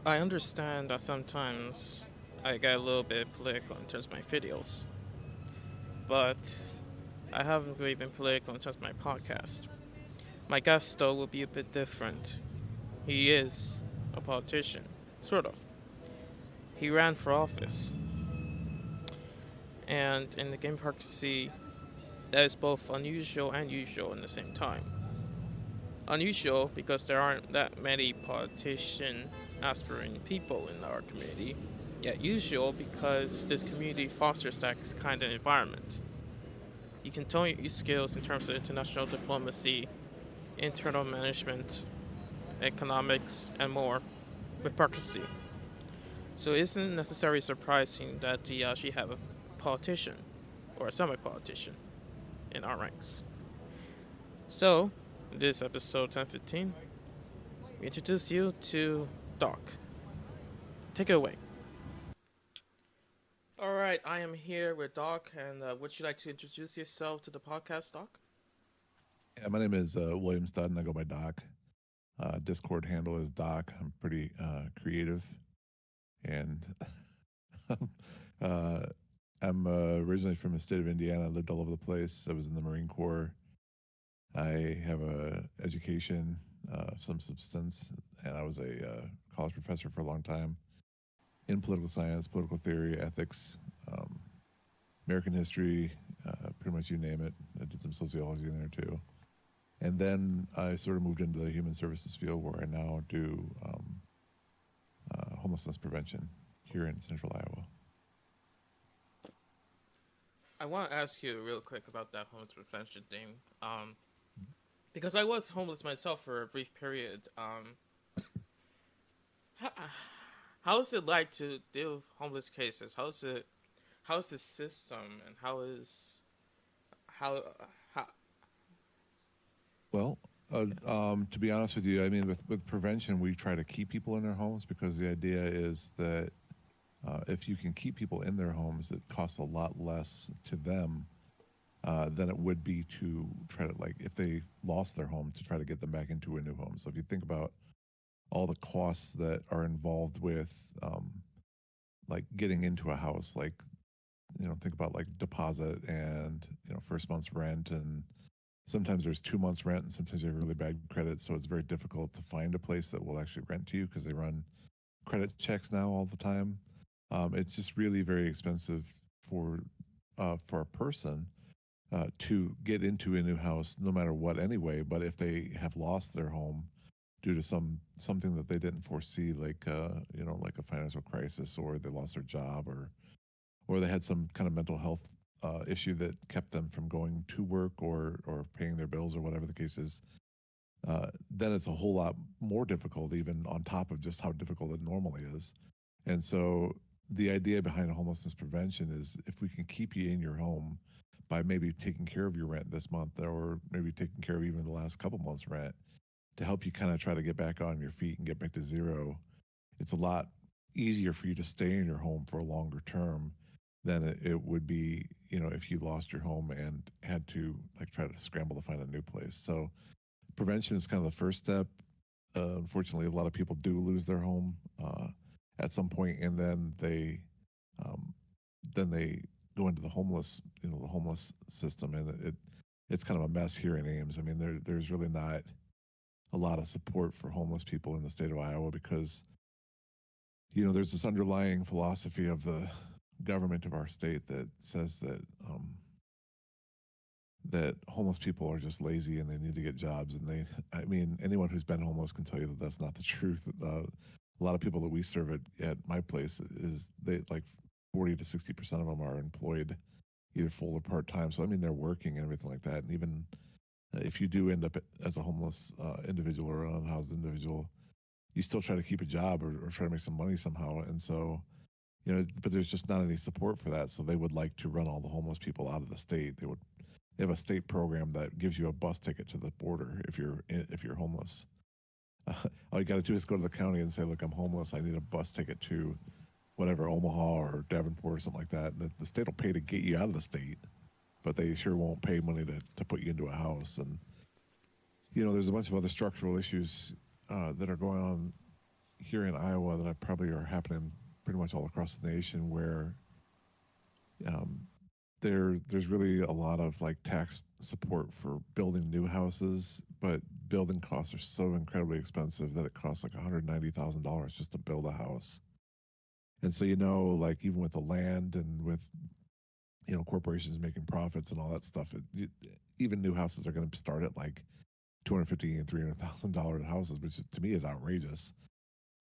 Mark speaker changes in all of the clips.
Speaker 1: I understand that sometimes I get a little bit political in terms of my videos, but I haven't really been political in terms of my podcast. My guest, though, will be a bit different. He is a politician, sort of. He ran for office, and in the game Particracy, that is both unusual and usual in the same time. Unusual because there aren't that many politician aspiring people in our community, yet usual because this community fosters that kind of environment. You can tone your skills in terms of international diplomacy, internal management, economics, and more with Particracy. So it isn't necessarily surprising that we actually have a politician or a semi-politician in our ranks. So, in this episode 1015, we introduce you to Doc. Take it away. All right, I am here with Doc, and would you like to introduce yourself to the podcast, Doc?
Speaker 2: Yeah, my name is William Studden. I go by Doc. Discord handle is Doc. I'm pretty creative, and uh, I'm originally from the state of Indiana. I lived all over the place. I was in the Marine Corps. I have a education of some substance, and I was a college professor for a long time in political science, political theory, ethics, um, American history, pretty much you name it. I did some sociology in there too. And then I sort of moved into the human services field where I now do homelessness prevention here in central Iowa.
Speaker 1: I want to ask you real quick about that homeless prevention thing, because I was homeless myself for a brief period. How, how is it like to deal with homeless cases? How is it? How is the system, and how how?
Speaker 2: Well, to be honest with you, I mean, with prevention, we try to keep people in their homes because the idea is that if you can keep people in their homes, it costs a lot less to them than it would be to try to, like, if they lost their home, to try to get them back into a new home. So if you think about all the costs that are involved with like getting into a house, like think about like deposit and first month's rent, and sometimes there's 2 months rent, and sometimes you have really bad credit, so it's very difficult to find a place that will actually rent to you because they run credit checks now all the time. It's just really very expensive for a person to get into a new house, no matter what anyway. But if they have lost their home due to something that they didn't foresee, like like a financial crisis, or they lost their job, or they had some kind of mental health issue that kept them from going to work or paying their bills or whatever the case is, then it's a whole lot more difficult, even on top of just how difficult it normally is. And so the idea behind homelessness prevention is if we can keep you in your home by maybe taking care of your rent this month, or maybe taking care of even the last couple months' rent, to help you kind of try to get back on your feet and get back to zero, it's a lot easier for you to stay in your home for a longer term than it would be, if you lost your home and had to like try to scramble to find a new place. So prevention is kind of the first step. Unfortunately, a lot of people do lose their home at some point, and um, then they go into the homeless system, and it's kind of a mess here in Ames. I mean, there's really not a lot of support for homeless people in the state of Iowa because there's this underlying philosophy of the government of our state that says that homeless people are just lazy and they need to get jobs. And I mean, anyone who's been homeless can tell you that that's not the truth. A lot of people that we serve at my place is they like 40 to 60% of them are employed either full or part time. So I mean, they're working and everything like that. And even if you do end up as a homeless individual or an unhoused individual, you still try to keep a job, or try to make some money somehow. And so, but there's just not any support for that. So they would like to run all the homeless people out of the state. They have a state program that gives you a bus ticket to the border if you're homeless. All you got to do is go to the county and say, "Look, I'm homeless. I need a bus ticket to whatever, Omaha or Davenport or something like that." And the state will pay to get you out of the state, but they sure won't pay money to put you into a house. And there's a bunch of other structural issues that are going on here in Iowa that probably are happening pretty much all across the nation, where um, there's really a lot of like tax support for building new houses, but building costs are so incredibly expensive that it costs like $190,000 just to build a house. And so, like even with the land and with corporations making profits and all that stuff, even new houses are going to start at like 250 and $300,000 houses, which to me is outrageous.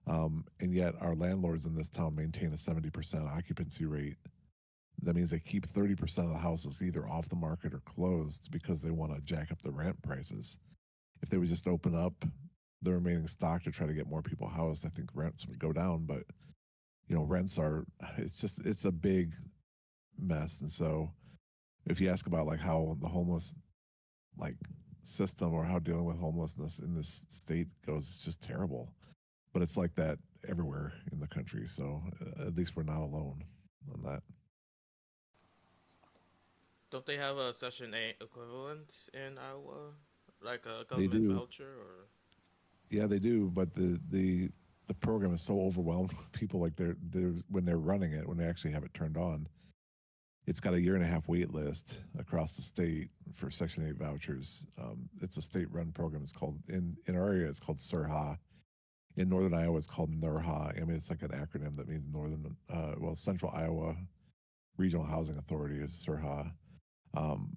Speaker 2: And yet our landlords in this town maintain a 70% occupancy rate. That means they keep 30% of the houses either off the market or closed because they want to jack up the rent prices. If they would just open up the remaining stock to try to get more people housed, I think rents would go down. But rents are, it's a big mess. And so if you ask about like how the homeless like system or how dealing with homelessness in this state goes, it's just terrible. But it's like that everywhere in the country. So at least we're not alone on that.
Speaker 1: Don't they have a Section 8 equivalent in Iowa? Like a
Speaker 2: They
Speaker 1: government
Speaker 2: do.
Speaker 1: voucher or.
Speaker 2: Yeah, they do. But the program is so overwhelmed with people. Like they're when they're running it, when they actually have it turned on, it's got a year and a half wait list across the state for Section 8 vouchers. It's a state run program. It's called in our area. It's called SIRHA. In northern Iowa, it's called NERHA. I mean, it's like an acronym that means Central Iowa Regional Housing Authority is SIRHA. Um,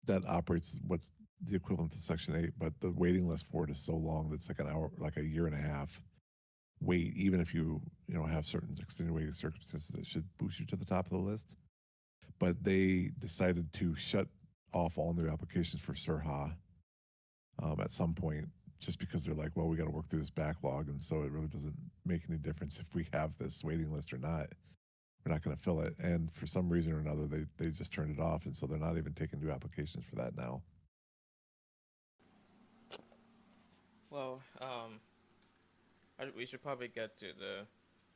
Speaker 2: that operates what's the equivalent to Section 8, but the waiting list for it is so long that it's like an hour, like a year and a half wait. Even if you have certain extenuating circumstances that should boost you to the top of the list. But they decided to shut off all new applications for SIRHA at some point, just because they're like, well, we got to work through this backlog, and so it really doesn't make any difference if we have this waiting list or not. We're not going to fill it, and for some reason or another, they just turned it off, and so they're not even taking new applications for that now.
Speaker 1: Well, we should probably get to the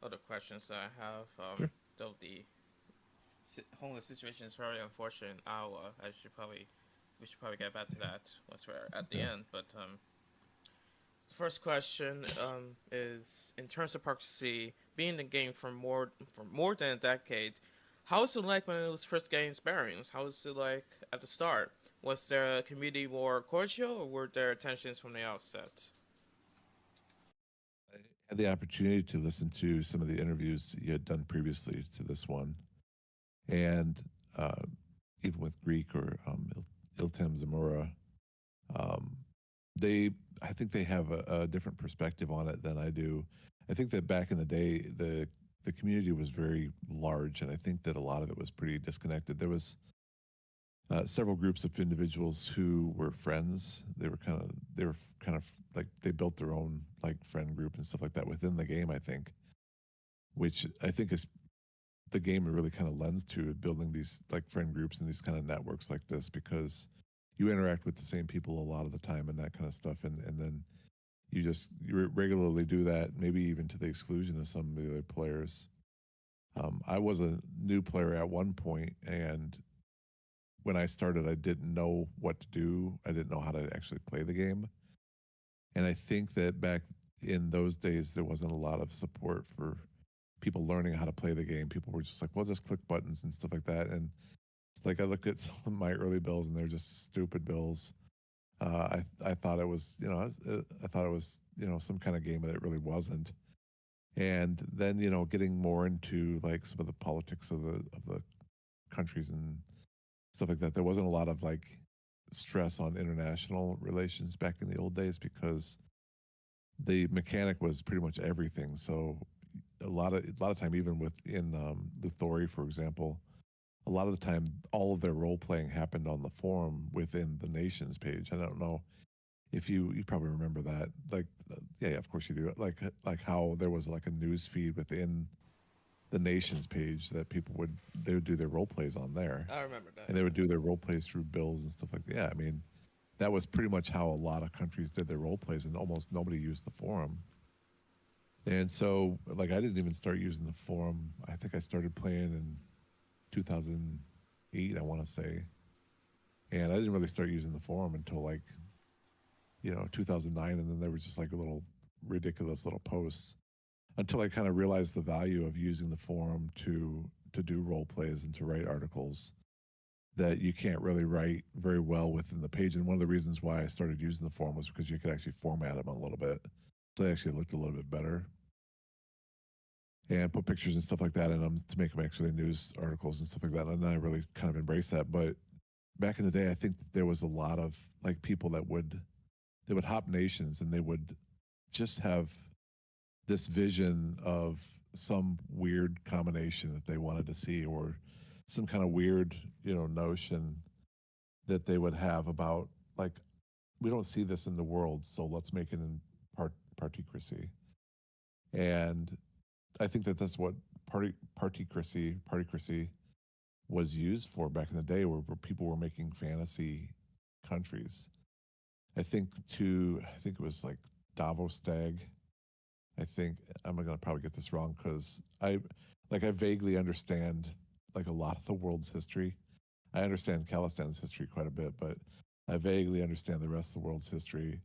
Speaker 1: other questions that I have.
Speaker 2: Sure.
Speaker 1: Though the homeless situation is very unfortunate in Iowa, we should probably get back to that once we're at the
Speaker 2: Yeah.
Speaker 1: end. But the first question is in terms of Particracy being in the game for more than a decade. How was it like when it was first getting its bearings? How was it like at the start? Was there a community more cordial, or were there tensions from the outset?
Speaker 2: I had the opportunity to listen to some of the interviews you had done previously to this one, and uh, even with Greek or Iltem Zamora, um, they I think they have a different perspective on it than I do. I think that back in the day, the community was very large, and I think that a lot of it was pretty disconnected. There was several groups of individuals who were friends. They were kind of like they built their own like friend group and stuff like that within the game. I think, which I think is the game really kind of lends to building these like friend groups and these kind of networks like this, because you interact with the same people a lot of the time and that kind of stuff, and then you regularly do that, maybe even to the exclusion of some of the other players. I was a new player at one point, and when I started, I didn't know what to do. I didn't know how to actually play the game, and I think that back in those days, there wasn't a lot of support for people learning how to play the game. People were just like, "Well, just click buttons and stuff like that." And it's like I look at some of my early bills, and they're just stupid bills. I thought it was I thought it was some kind of game that it really wasn't. And then getting more into like some of the politics of the countries and stuff like that. There wasn't a lot of like stress on international relations back in the old days because the mechanic was pretty much everything. So a lot of time, even within Luthori, for example, a lot of the time, all of their role playing happened on the forum within the nations page. I don't know if you probably remember that. Like, yeah, of course you do. Like how there was like a news feed within the nations page that they would do their role plays on there,
Speaker 1: I remember that.
Speaker 2: and they would do their role plays through bills and stuff like that. Yeah, I mean, that was pretty much how a lot of countries did their role plays, and almost nobody used the forum. And so, like, I didn't even start using the forum. I think I started playing in 2008, I want to say, and I didn't really start using the forum until like 2009, and then there was just like a little ridiculous little posts. until I kind of realized the value of using the forum to do role plays and to write articles that you can't really write very well within the page. And one of the reasons why I started using the forum was because you could actually format them a little bit, so they actually looked a little bit better, and put pictures and stuff like that in them to make them actually news articles and stuff like that. And I really kind of embraced that. But back in the day, I think that there was a lot of like people that they would hop nations and they would just have this vision of some weird combination that they wanted to see, or some kind of weird, notion that they would have about, like, we don't see this in the world, so let's make it in particracy. And I think that that's what particracy was used for back in the day, where people were making fantasy countries. I think it was like Davostag. I think I'm gonna probably get this wrong because I vaguely understand like a lot of the world's history. I understand Khalistan's history quite a bit, but I vaguely understand the rest of the world's history.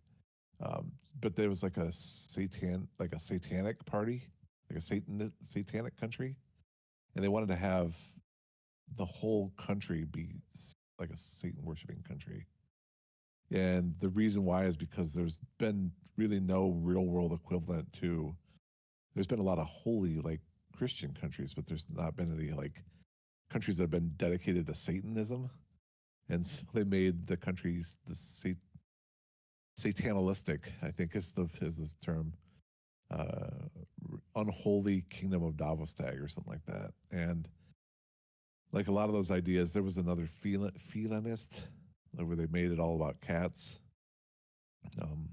Speaker 2: But there was like like a satanic party, like a satanic country, and they wanted to have the whole country be like a Satan worshiping country. And the reason why is because there's been really no real world equivalent to. There's been a lot of holy like Christian countries, but there's not been any like countries that have been dedicated to Satanism. And so they made the countries satanistic, I think is the term, uh, unholy kingdom of Davostag or something like that. And like a lot of those ideas, there was another felinist, like, where they made it all about cats. Um,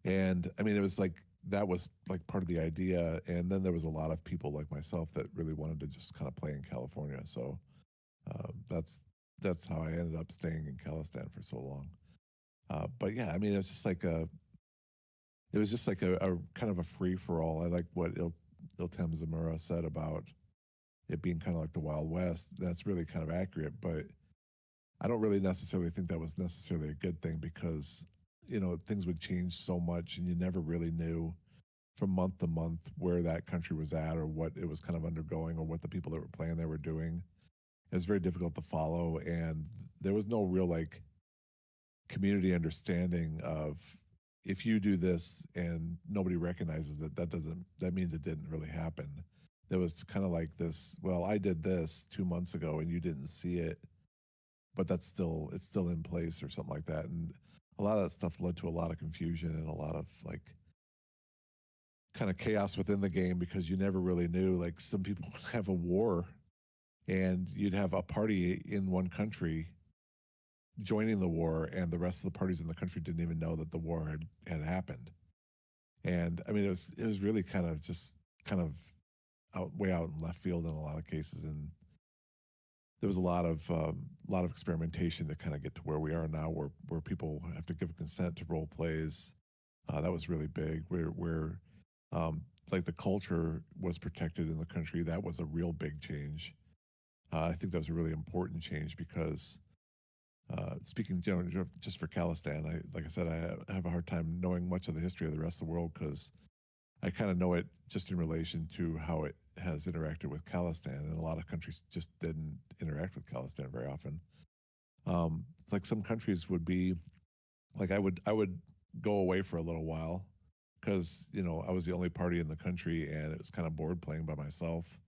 Speaker 2: and I mean, it was like that was like part of the idea. And then there was a lot of people like myself that really wanted to just kind of play in California. So that's how I ended up staying in Calistan for so long. But yeah, I mean, it was just like a kind of a free for all. I like what Iltem Zamora said about it being kind of like the Wild West. That's really kind of accurate, but I don't really necessarily think that was necessarily a good thing because things would change so much, and you never really knew from month to month where that country was at or what it was kind of undergoing or what the people that were playing there were doing. It was very difficult to follow, and there was no real like community understanding of, if you do this and nobody recognizes it, that means it didn't really happen. There was kind of like this, well, I did this 2 months ago and you didn't see it, but it's still in place or something like that. And a lot of that stuff led to a lot of confusion and a lot of like kind of chaos within the game, because you never really knew, like, some people would have a war and you'd have a party in one country joining the war, and the rest of the parties in the country didn't even know that the war had happened. And I mean, it was really kind of just kind of way out in left field in a lot of cases, and there was a lot of experimentation to kind of get to where we are now, where people have to give consent to role plays. That was really big. Where um, like the culture was protected in the country. That was a real big change. I think that was a really important change because, speaking, just for Calistan, like I said, I have a hard time knowing much of the history of the rest of the world because I kind of know it just in relation to how it has interacted with Calistan, and a lot of countries just didn't interact with Calistan very often. It's like some countries would be like, I would go away for a little while because I was the only party in the country, and it was kind of bored playing by myself.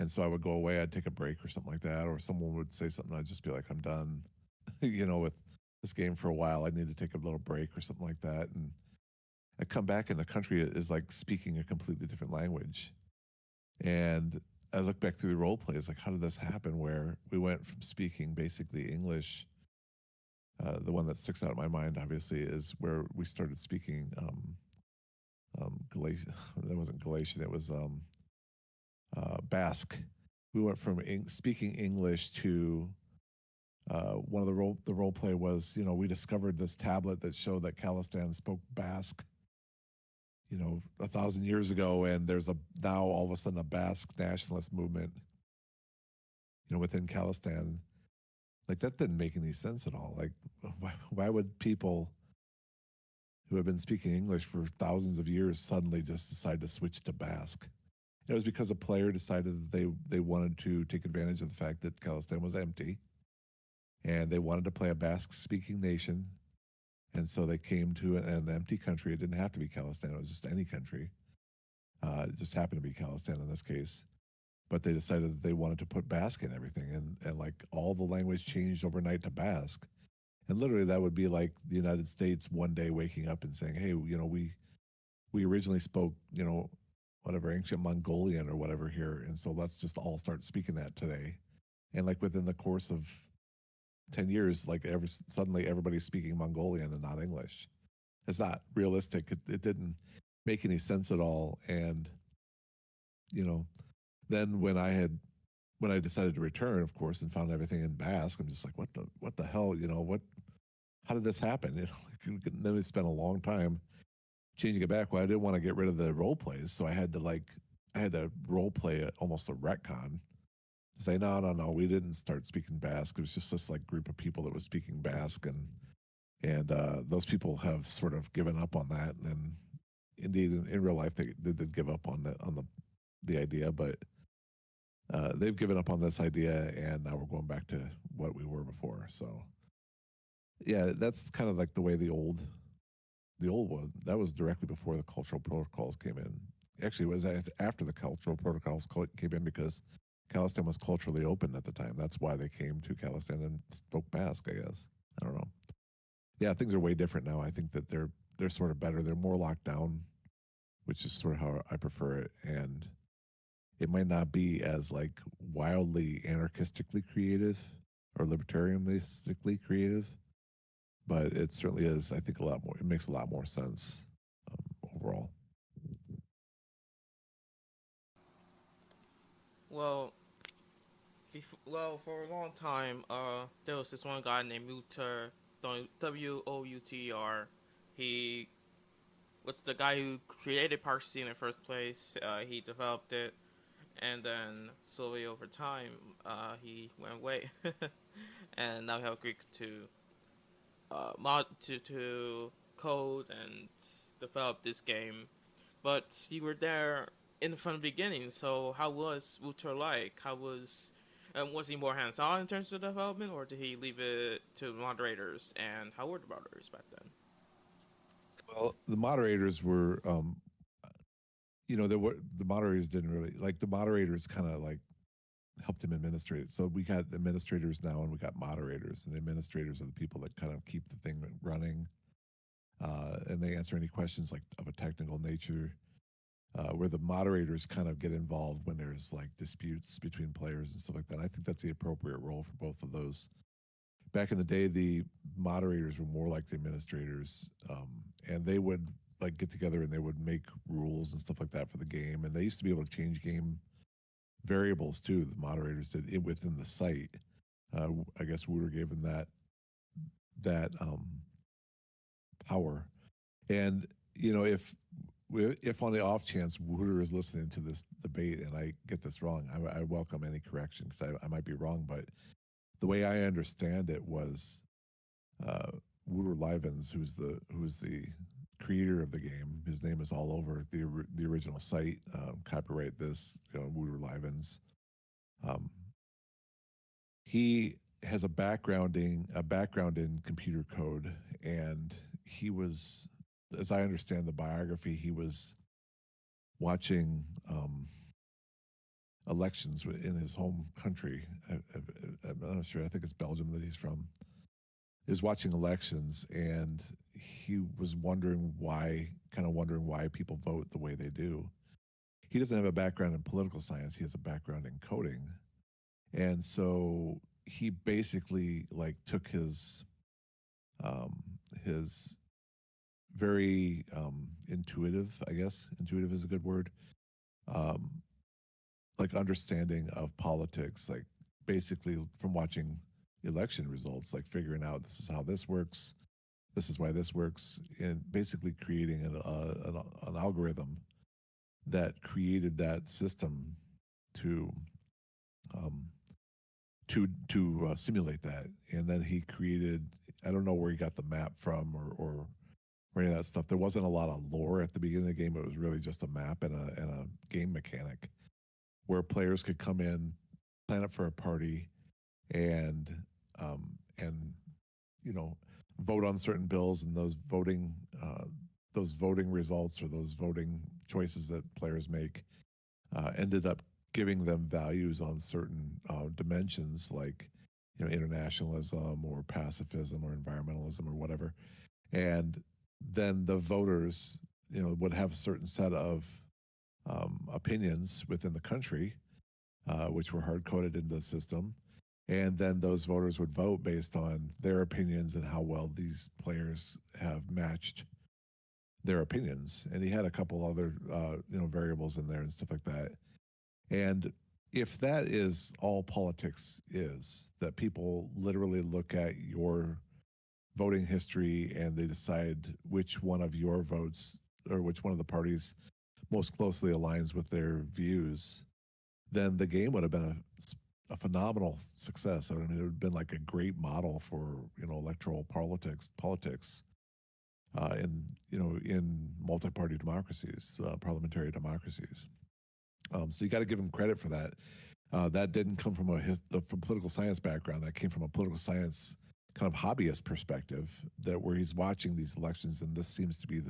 Speaker 2: And so I would go away, I'd take a break or something like that, or someone would say something, I'd just be like, I'm done, with this game for a while. I need to take a little break or something like that. And I come back and the country is like speaking a completely different language. And I look back through the role plays, like, how did this happen? Where we went from speaking basically English. The one that sticks out in my mind, obviously, is where we started speaking Galatian. That wasn't Galatian. It was Basque. We went from speaking English to one of the role play was, we discovered this tablet that showed that Calistan spoke Basque, 1,000 years ago, and there's a now all of a sudden a Basque nationalist movement, within Calistan. Like, that didn't make any sense at all. Like, why would people who have been speaking English for thousands of years suddenly just decide to switch to Basque. It was because a player decided that they wanted to take advantage of the fact that Khalistan was empty and they wanted to play a Basque speaking nation. And so they came to an empty country. It didn't have to be Khalistan, it was just any country. It just happened to be Khalistan in this case. But they decided that they wanted to put Basque in everything. And like all the language changed overnight to Basque. And literally that would be like the United States one day waking up and saying, hey, we originally spoke, whatever, ancient Mongolian or whatever here. And so let's just all start speaking that today. And like within the course of 10 years, like suddenly everybody's speaking Mongolian and not English. It's not realistic. It didn't make any sense at all. And, you know, then when I decided to return, of course, and found everything in Basque, I'm just like, what the hell, how did this happen? And then we spent a long time changing it back. Well, I didn't want to get rid of the role plays, so I had to role play it almost a retcon. Say no, we didn't start speaking Basque. It was just this like group of people that was speaking Basque, and those people have sort of given up on that. And indeed, in real life, they did give up on the idea, but they've given up on this idea, and now we're going back to what we were before. So yeah, that's kind of like the way the old one. That was directly before the cultural protocols came in. Actually, it was after the cultural protocols came in because Khalistan was culturally open at the time. That's why they came to Khalistan and spoke Basque, I guess. I don't know. Yeah, things are way different now. I think that they're sort of better. They're more locked down, which is sort of how I prefer it. And it might not be as like wildly anarchistically creative or libertarianistically creative, but it certainly is. I think a lot more. It makes a lot more sense overall.
Speaker 1: Well, for a long time, there was this one guy named Wouter, Wouter. He was the guy who created Particracy in the first place. He developed it, and then slowly over time, he went away, and now we have Greek to mod to code and develop this game. But you were there from the beginning, so how was Wouter like? How was he more hands on in terms of development, or did he leave it to moderators? And how were the moderators back then?
Speaker 2: Well, the moderators were, there were the moderators didn't really like the moderators kind of like helped him administrate it. So we got administrators now, and we got moderators, and the administrators are the people that kind of keep the thing running, and they answer any questions like of a technical nature. Where the moderators kind of get involved when there's like disputes between players and stuff like that. I think that's the appropriate role for both of those. Back in the day, the moderators were more like the administrators, and they would like get together and they would make rules and stuff like that for the game. And they used to be able to change game variables too. The moderators did it within the site. I guess we were given that power. And if on the off chance Wooter is listening to this debate and I get this wrong, I welcome any correction because I might be wrong. But the way I understand it was uh, Wooter Livens, who's the creator of the game. His name is all over the original site. Copyright this, Wooter Livens. Um, he has a background in computer code, and he was, as I understand the biography, he was watching elections in his home country. I'm not sure. I think it's Belgium that he's from. He was watching elections, and he was kind of wondering why people vote the way they do. He doesn't have a background in political science. He has a background in coding, and so he basically like took um, his very intuitive, I guess intuitive is a good word, um, like understanding of politics, like basically from watching election results, like figuring out this is how this works, this is why this works, and basically creating an algorithm that created that system to um, simulate that. And then he created, I don't know where he got the map from or or any of that stuff. There wasn't a lot of lore at the beginning of the game. It was really just a map and a game mechanic where players could come in, sign up for a party, and you know vote on certain bills, and those voting results or those voting choices that players make ended up giving them values on certain dimensions like internationalism or pacifism or environmentalism or whatever. And then the voters would have a certain set of opinions within the country, which were hard coded into the system. And then those voters would vote based on their opinions and how well these players have matched their opinions. And he had a couple other variables in there and stuff like that. And if that is all politics is, that people literally look at your voting history and they decide which one of your votes or which one of the parties most closely aligns with their views, then the game would have been a phenomenal success. I mean, it would have been like a great model for electoral politics in multi-party democracies, parliamentary democracies. So you got to give him credit for that. That didn't come from from political science background. That came from a political science kind of hobbyist perspective, that where he's watching these elections and this seems to be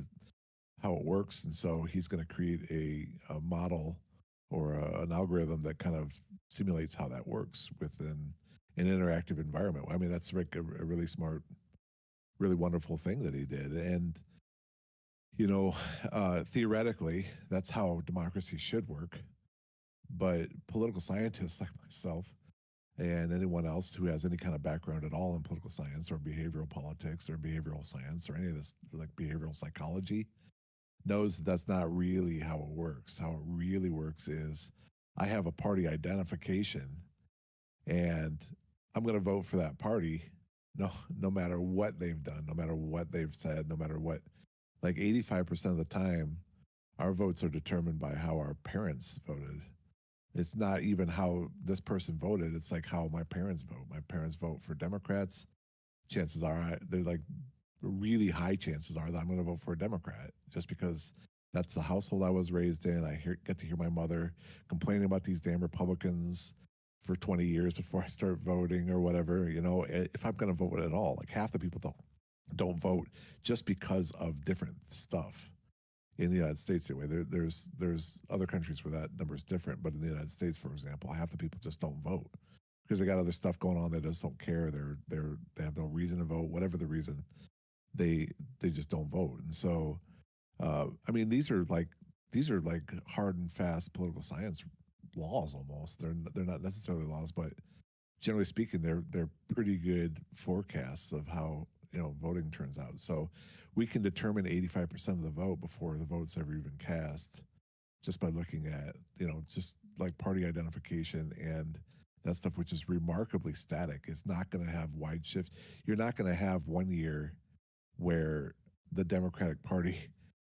Speaker 2: how it works, and so he's going to create a model or an algorithm that kind of simulates how that works within an interactive environment. I mean, that's like a really smart, really wonderful thing that he did. And theoretically, that's how democracy should work. But political scientists like myself and anyone else who has any kind of background at all in political science or behavioral politics or behavioral science or any of this, like behavioral psychology, knows that that's not really how it works. How it really works is I have a party identification and I'm going to vote for that party no matter what they've done, no matter what they've said, no matter what. Like 85% of the time, our votes are determined by how our parents voted. It's not even how this person voted. It's like how my parents vote. My parents vote for Democrats. Chances are they're like really high chances are that I'm going to vote for a Democrat just because that's the household I was raised in. Get to hear my mother complaining about these damn Republicans for 20 years before I start voting or whatever. If I'm going to vote at all, like half the people don't vote just because of different stuff. In the United States, anyway, there's other countries where that number is different, but in the United States, for example, half the people just don't vote because they got other stuff going on. They just don't care. They have no reason to vote. Whatever the reason, they just don't vote. And so, I mean, these are like hard and fast political science laws almost. They're not necessarily laws, but generally speaking, they're pretty good forecasts of how voting turns out. So we can determine 85% of the vote before the vote's ever even cast, just by looking at just like party identification and that stuff, which is remarkably static. It's not going to have wide shift. You're not going to have one year where the Democratic Party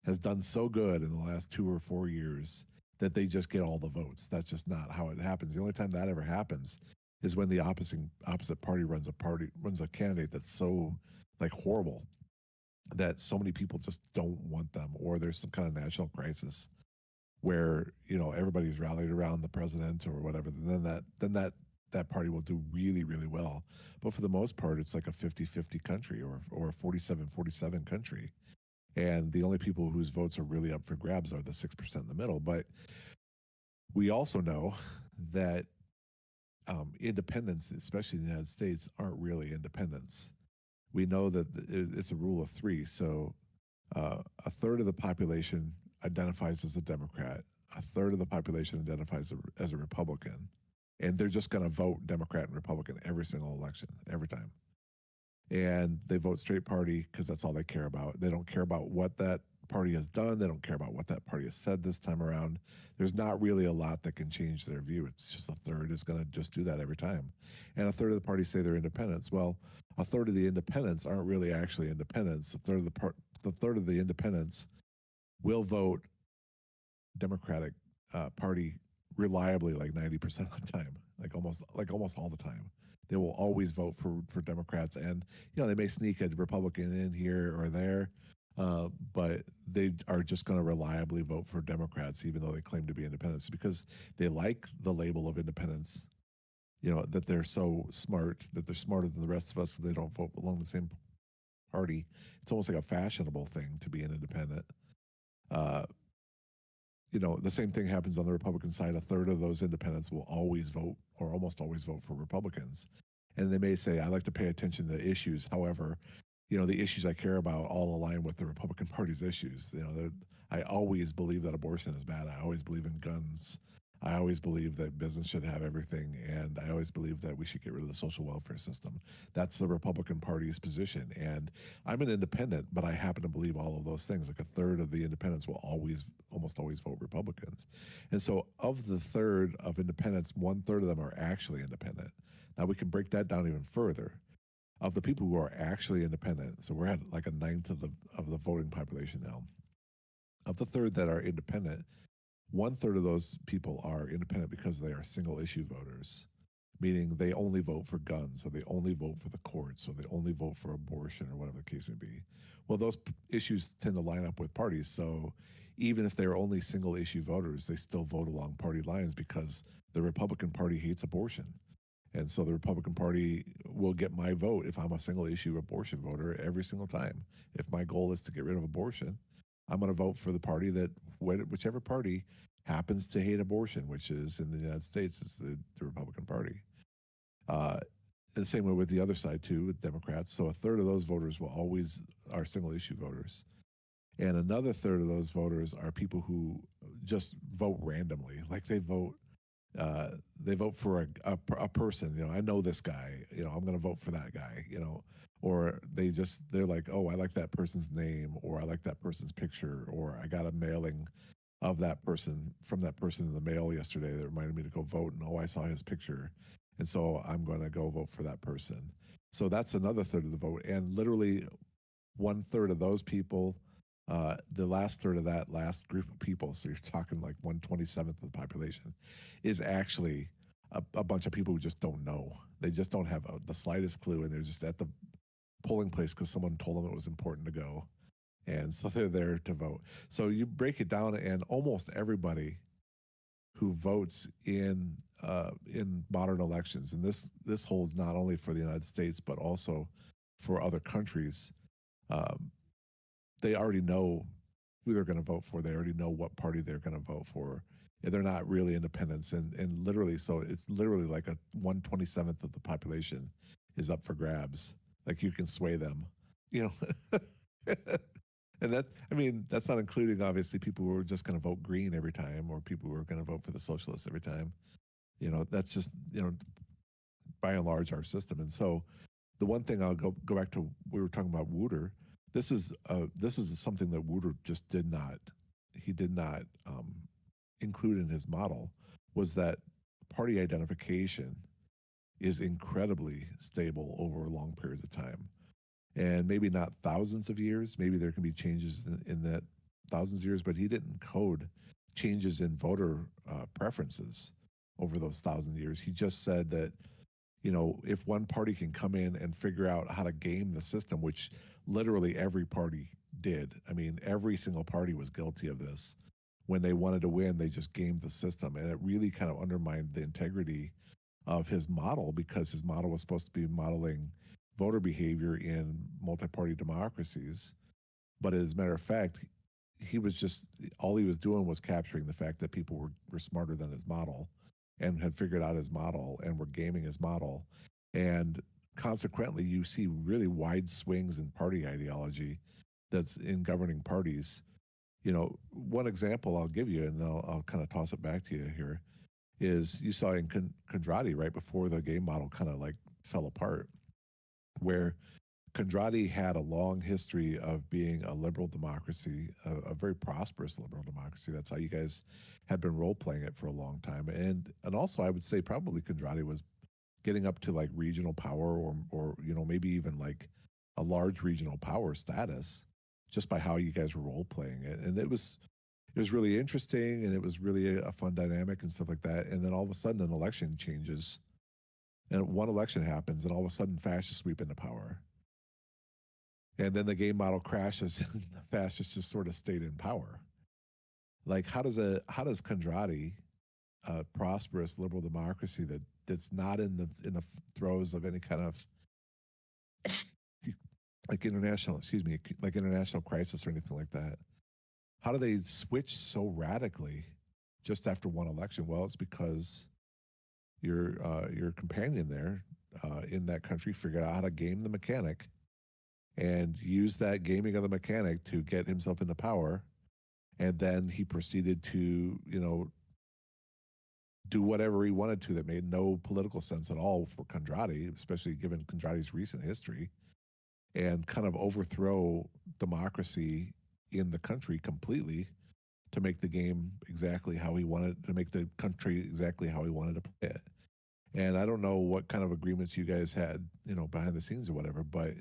Speaker 2: has done so good in the last 2 or 4 years that they just get all the votes. That's just not how it happens. The only time that ever happens is when the opposite party runs a candidate that's so like horrible that so many people just don't want them, or there's some kind of national crisis where everybody's rallied around the president or whatever. Then that party will do really, really well. But for the most part, it's like a 50-50 country or a 47-47 country. And the only people whose votes are really up for grabs are the 6% in the middle. But we also know that independents, especially in the United States, aren't really independents. We know that it's a rule of three. So a third of the population identifies as a Democrat, a third of the population identifies as a Republican, and they're just going to vote Democrat and Republican every single election, every time. And they vote straight party because that's all they care about. They don't care about what that party has done. They don't care about what that party has said this time around. There's not really a lot that can change their view. It's just a third is going to just do that every time. And a third of the parties say they're independents. Well, a third of the independents aren't really actually independents. The third of the independents will vote Democratic Party reliably, like 90% of the time, like almost all the time. They will always vote for Democrats, and they may sneak a Republican in here or there, but they are just going to reliably vote for Democrats, even though they claim to be independents, because they like the label of independence. That they're so smart, that they're smarter than the rest of us, so they don't vote along the same party. It's almost like a fashionable thing to be an independent. Uh, the same thing happens on the Republican side. A third of those independents will always vote or almost always vote for Republicans. And they may say, I like to pay attention to issues. However, the issues I care about all align with the Republican Party's issues. I always believe that abortion is bad. I always believe in guns. I always believe that business should have everything. And I always believe that we should get rid of the social welfare system. That's the Republican Party's position. And I'm an independent, but I happen to believe all of those things. Like a third of the independents will almost always vote Republicans. And so, of the third of independents, one third of them are actually independent. Now, we can break that down even further. Of the people who are actually independent, so we're at like a ninth of the voting population now. Of the third that are independent, one third of those people are independent because they are single issue voters, meaning they only vote for guns, or they only vote for the courts, or they only vote for abortion, or whatever the case may be. Well, those issues tend to line up with parties. So even if they're only single issue voters, they still vote along party lines because the Republican Party hates abortion. And so the Republican Party will get my vote if I'm a single issue abortion voter every single time. If my goal is to get rid of abortion, I'm going to vote for the party that, whichever party happens to hate abortion, which is in the United States, is the Republican Party. Uh, and the same way with the other side too, with Democrats. So a third of those voters will always are single issue voters, and another third of those voters are people who just vote randomly, like they vote for a person. I know this guy. I'm going to vote for that guy. Or they're like, oh, I like that person's name, or I like that person's picture, or I got a mailing of that person from that person in the mail yesterday that reminded me to go vote, and oh, I saw his picture, and so I'm going to go vote for that person. So that's another third of the vote, and literally one third of those people, the last third of that last group of people, so you're talking like 1/27th of the population, is actually a bunch of people who just don't know. They just don't have the slightest clue, and they're just at the polling place because someone told them it was important to go. And so they're there to vote. So you break it down, and almost everybody who votes in modern elections, and this holds not only for the United States but also for other countries, um, they already know who they're going to vote for. They already know what party they're going to vote for. And they're not really independents, and literally, so it's literally like a 1/27th of the population is up for grabs. Like you can sway them, you know. And that's not including obviously people who are just going to vote green every time, or people who are going to vote for the socialists every time. That's just by and large our system. And so the one thing I'll go back to, we were talking about Wooter. This is something that Wooter just did not include in his model, was that party identification is incredibly stable over long periods of time, and maybe not thousands of years. Maybe there can be changes in that thousands of years, but he didn't code changes in voter preferences over those thousand years. He just said that if one party can come in and figure out how to game the system, which literally every party did. I mean, every single party was guilty of this. When they wanted to win, they just gamed the system. And it really kind of undermined the integrity of his model, because his model was supposed to be modeling voter behavior in multi party democracies. But as a matter of fact, he was just, all he was doing was capturing the fact that people were smarter than his model and had figured out his model and were gaming his model. And consequently, you see really wide swings in party ideology that's in governing parties. One example I'll give you, and I'll kind of toss it back to you here, is you saw in Condrati right before the game model kind of like fell apart, where Condrati had a long history of being a liberal democracy, a very prosperous liberal democracy. That's how you guys had been role playing it for a long time. And also I would say probably Condrati was getting up to like regional power, or maybe even like a large regional power status, just by how you guys were role playing it. And it was really interesting, and it was really a fun dynamic and stuff like that. And then all of a sudden an election changes, and one election happens, and all of a sudden fascists sweep into power. and then the game model crashes, and the fascists just sort of stayed in power. Like, how does Kondrati, a prosperous liberal democracy that's not in the throes of any kind of like international, excuse me, like international crisis or anything like that, how do they switch so radically just after one election? Well, it's because your companion there in that country figured out how to game the mechanic and use that gaming of the mechanic to get himself into power, and then he proceeded to do whatever he wanted to that made no political sense at all for Kondrati, especially given Kondrati's recent history, and kind of overthrow democracy in the country completely to make the game exactly how he wanted to make the country exactly how he wanted to play it. And I don't know what kind of agreements you guys had, behind the scenes or whatever, but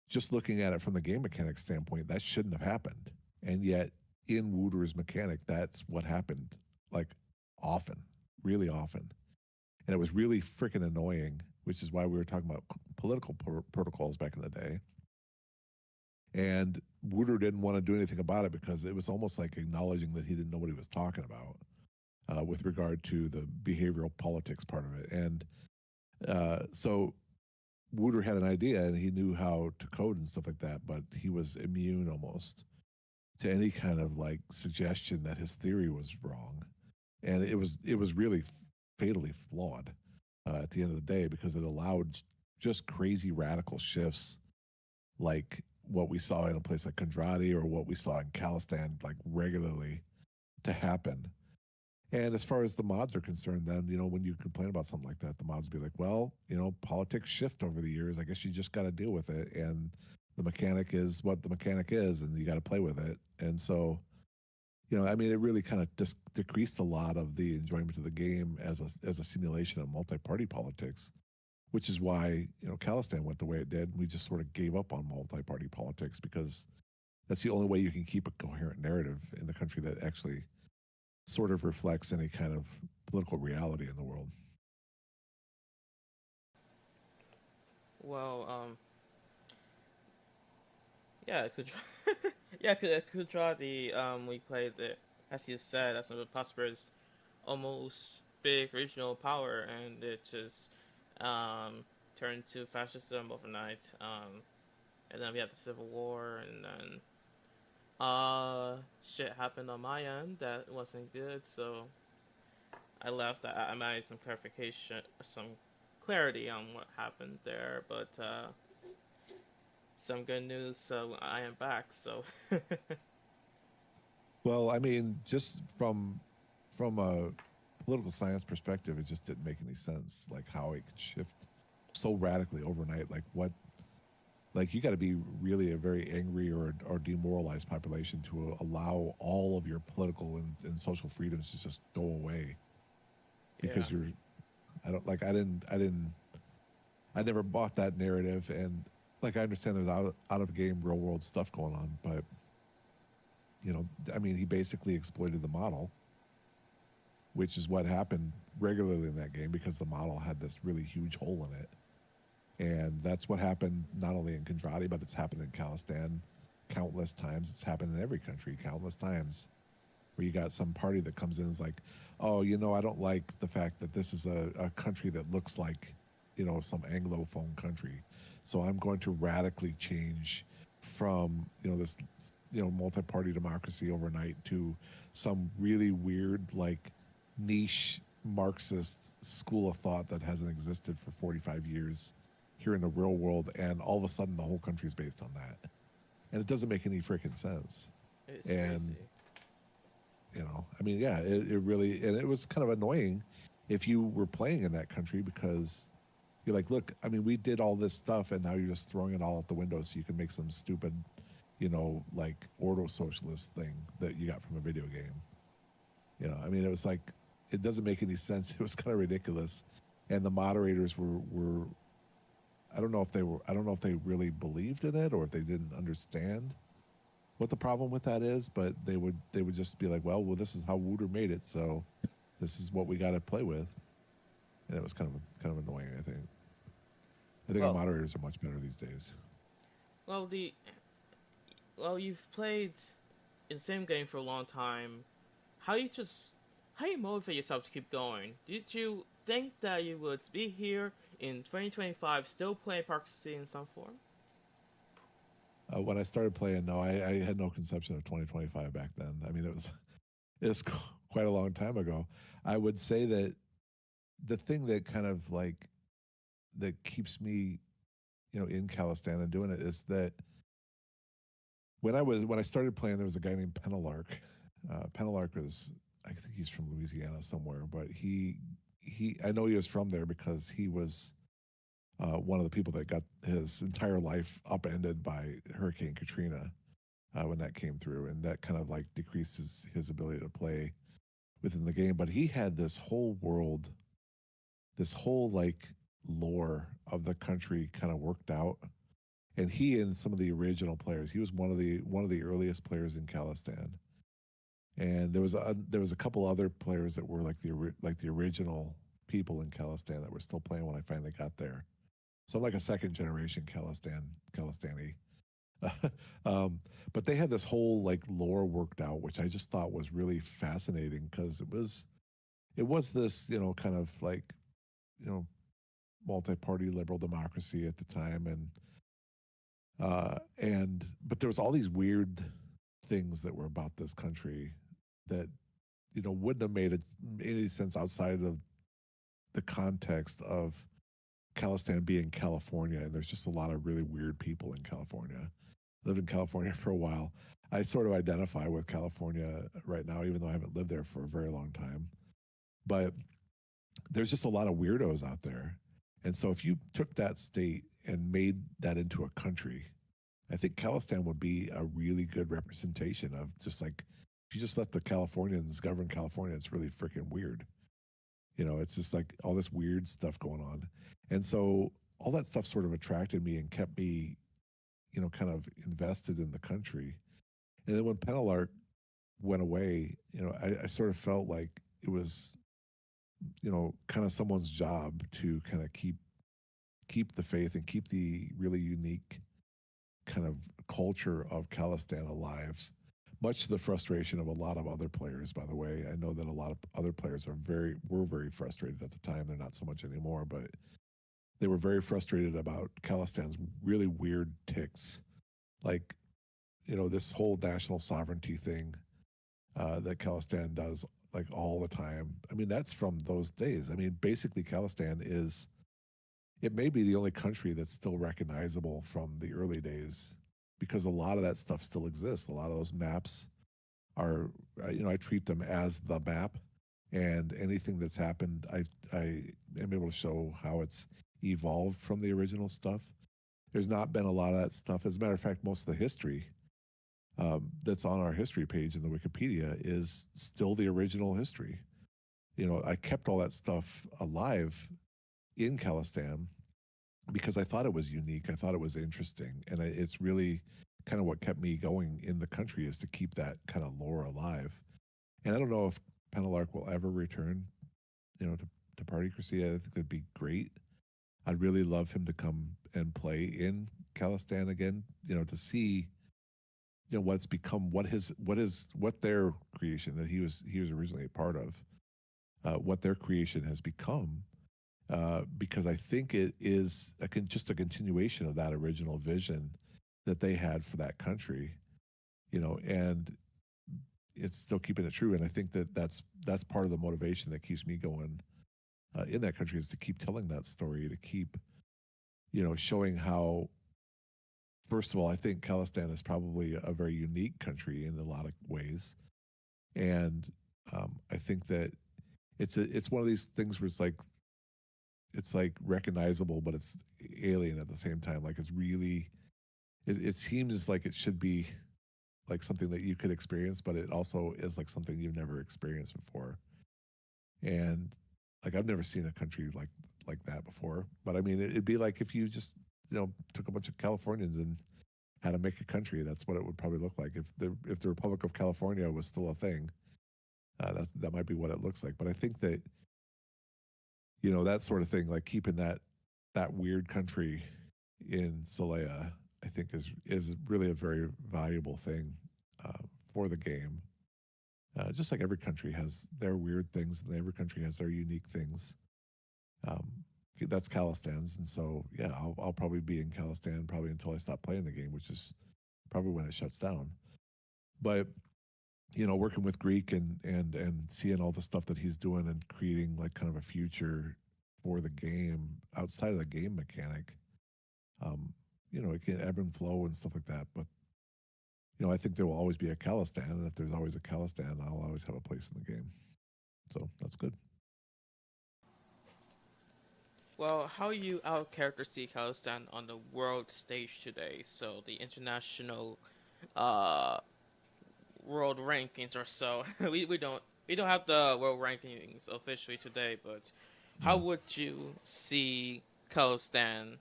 Speaker 2: just looking at it from the game mechanics standpoint, that shouldn't have happened. And yet, in Wooter's mechanic, that's what happened, like often, really often. And it was really freaking annoying, which is why we were talking about political protocols back in the day. And Wooter didn't want to do anything about it because it was almost like acknowledging that he didn't know what he was talking about with regard to the behavioral politics part of it. And so Wooter had an idea and he knew how to code and stuff like that, but he was immune almost to any kind of like suggestion that his theory was wrong. And it was really fatally flawed at the end of the day because it allowed just crazy radical shifts like what we saw in a place like Kondrati or what we saw in Khalistan like regularly to happen. And as far as the mods are concerned, then, when you complain about something like that, the mods be like, well, politics shift over the years. I guess you just got to deal with it. And the mechanic is what the mechanic is, and you got to play with it. And so, I mean, it really kind of just decreased a lot of the enjoyment of the game as a simulation of multi-party politics, which is why, Khalistan went the way it did. We just sort of gave up on multi-party politics because that's the only way you can keep a coherent narrative in the country that actually sort of reflects any kind of political reality in the world.
Speaker 1: Well, yeah, yeah, could draw the we played it as you said as a prosperous, almost big regional power, and it just turned to fascism overnight. And then we had the Civil War, and then shit happened on my end that wasn't good, so I left. I made some clarification, some clarity on what happened there, but some good news. So I am back. So
Speaker 2: Well, I mean, just from a political science perspective, it just didn't make any sense, like how it could shift so radically overnight. Like you got to be really a very angry or demoralized population to allow all of your political and social freedoms to just go away
Speaker 1: yeah,
Speaker 2: because you're I don't like I never bought that narrative. And like I understand there's out of game real world stuff going on, but I mean, he basically exploited the model, which is what happened regularly in that game because the model had this really huge hole in it. And that's what happened not only in Kondrati, but it's happened in Khalistan countless times. It's happened in every country countless times where you got some party that comes in and is like, oh, I don't like the fact that this is a country that looks like, some Anglophone country. So I'm going to radically change from, this, multi-party democracy overnight to some really weird, like niche Marxist school of thought that hasn't existed for 45 years here in the real world. And all of a sudden the whole country is based on that. And it doesn't make any freaking sense.
Speaker 1: it's
Speaker 2: And
Speaker 1: crazy.
Speaker 2: I mean, yeah, it really, and it was kind of annoying if you were playing in that country because you're like, look, I mean, we did all this stuff and now you're just throwing it all out the window so you can make some stupid, like ordo socialist thing that you got from a video game. I mean, it was like, it doesn't make any sense. It was kind of ridiculous. And the moderators were, I don't know if they really believed in it or if they didn't understand what the problem with that is, but they would just be like, well, this is how Wooter made it, so this is what we got to play with, and it was kind of annoying. I think the
Speaker 1: Well,
Speaker 2: moderators are much better these days.
Speaker 1: Well, you've played in the same game for a long time. How you just how you motivate yourself to keep going? Did you think that you would be here in 2025 still playing Particracy in some form?
Speaker 2: When I started playing, no, I had no conception of 2025 back then. I mean, it was quite a long time ago. I would say that the thing that kind of like that keeps me, in Calistan and doing it is that when I started playing, there was a guy named Penelark. Penelark is, I think he's from Louisiana somewhere, but he I know he was from there because he was one of the people that got his entire life upended by Hurricane Katrina when that came through, and that kind of like decreases his ability to play within the game. But he had this whole world, this whole like lore of the country kind of worked out. And he and some of the original players, he was one of the earliest players in Calistan. And there was a couple other players that were like the original people in Calistan that were still playing when I finally got there. So I'm like a second generation Calistani. um, but they had this whole like lore worked out, which I just thought was really fascinating because it was this kind of like you know multi-party liberal democracy at the time, and but there was all these weird things that were about this country that wouldn't have made any sense outside of the context of Calistan being California, and there's just a lot of really weird people in California. Lived in California for a while. I sort of identify with California right now, even though I haven't lived there for a very long time. But there's just a lot of weirdos out there. And so if you took that state and made that into a country, I think Calistan would be a really good representation of just like, if you just let the Californians govern California, it's really freaking weird. It's just like all this weird stuff going on. And so all that stuff sort of attracted me and kept me, kind of invested in the country. And then when Penelark went away, I sort of felt like it was, kind of someone's job to kind of keep the faith and keep the really unique kind of culture of Calistan alive. Much to the frustration of a lot of other players, by the way. I know that a lot of other players were very frustrated at the time. They're not so much anymore, but they were very frustrated about Calistan's really weird ticks, like this whole national sovereignty thing that Calistan does like all the time. I mean, that's from those days. I mean, basically, Calistan is it may be the only country that's still recognizable from the early days because a lot of that stuff still exists. A lot of those maps are, I treat them as the map, and anything that's happened, I am able to show how it's evolved from the original stuff. There's not been a lot of that stuff. As a matter of fact, most of the history that's on our history page in the Wikipedia is still the original history. I kept all that stuff alive in Calistan because I thought it was unique. I thought it was interesting, and it's really kind of what kept me going in the country is to keep that kind of lore alive. And I don't know if Penelark will ever return, to Particracy. I think that'd be great. I'd really love him to come and play in Calistan again, to see what's become what their creation that he was originally a part of, what their creation has become, because I think it is just a continuation of that original vision that they had for that country, and it's still keeping it true. And I think that that's part of the motivation that keeps me going in that country is to keep telling that story, to keep showing how. First of all, I think Calistan is probably a very unique country in a lot of ways, and I think that it's one of these things where it's like recognizable, but it's alien at the same time. Like it's really, it seems like it should be like something that you could experience, but it also is like something you've never experienced before. And like I've never seen a country like that before. But I mean, it'd be like if you just took a bunch of Californians and had to make a country. That's what it would probably look like if the Republic of California was still a thing. That might be what it looks like. But I think that that sort of thing, like keeping that weird country in Solea, I think is really a very valuable thing uh, for the game. Just like every country has their weird things, and every country has their unique things. Um, that's Calistan's, and so yeah, I'll probably be in Calistan probably until I stop playing the game, which is probably when it shuts down. But working with Greek and seeing all the stuff that he's doing and creating like kind of a future for the game outside of the game mechanic, um, it can ebb and flow and stuff like that. But I think there will always be a Calistan, and if there's always a Calistan, I'll always have a place in the game. So that's good.
Speaker 1: Well, how you out character see Kazakhstan on the world stage today? So the international uh world rankings or so. we don't have the world rankings officially today, but how
Speaker 2: Yeah.
Speaker 1: would you see Kazakhstan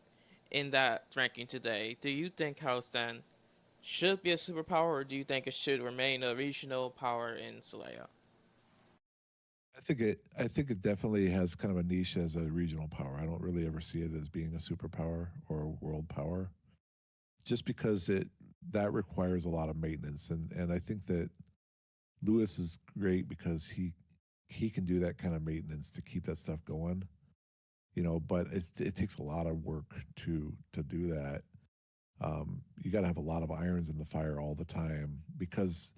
Speaker 1: in that ranking today? Do you think Kazakhstan should be a superpower, or do you think it should remain a regional power in Celea?
Speaker 2: I think it definitely has kind of a niche as a regional power. I don't really ever see it as being a superpower or a world power, just because it that requires a lot of maintenance. And I think that Lewis is great because he can do that kind of maintenance to keep that stuff going. But it takes a lot of work to do that. You got to have a lot of irons in the fire all the time because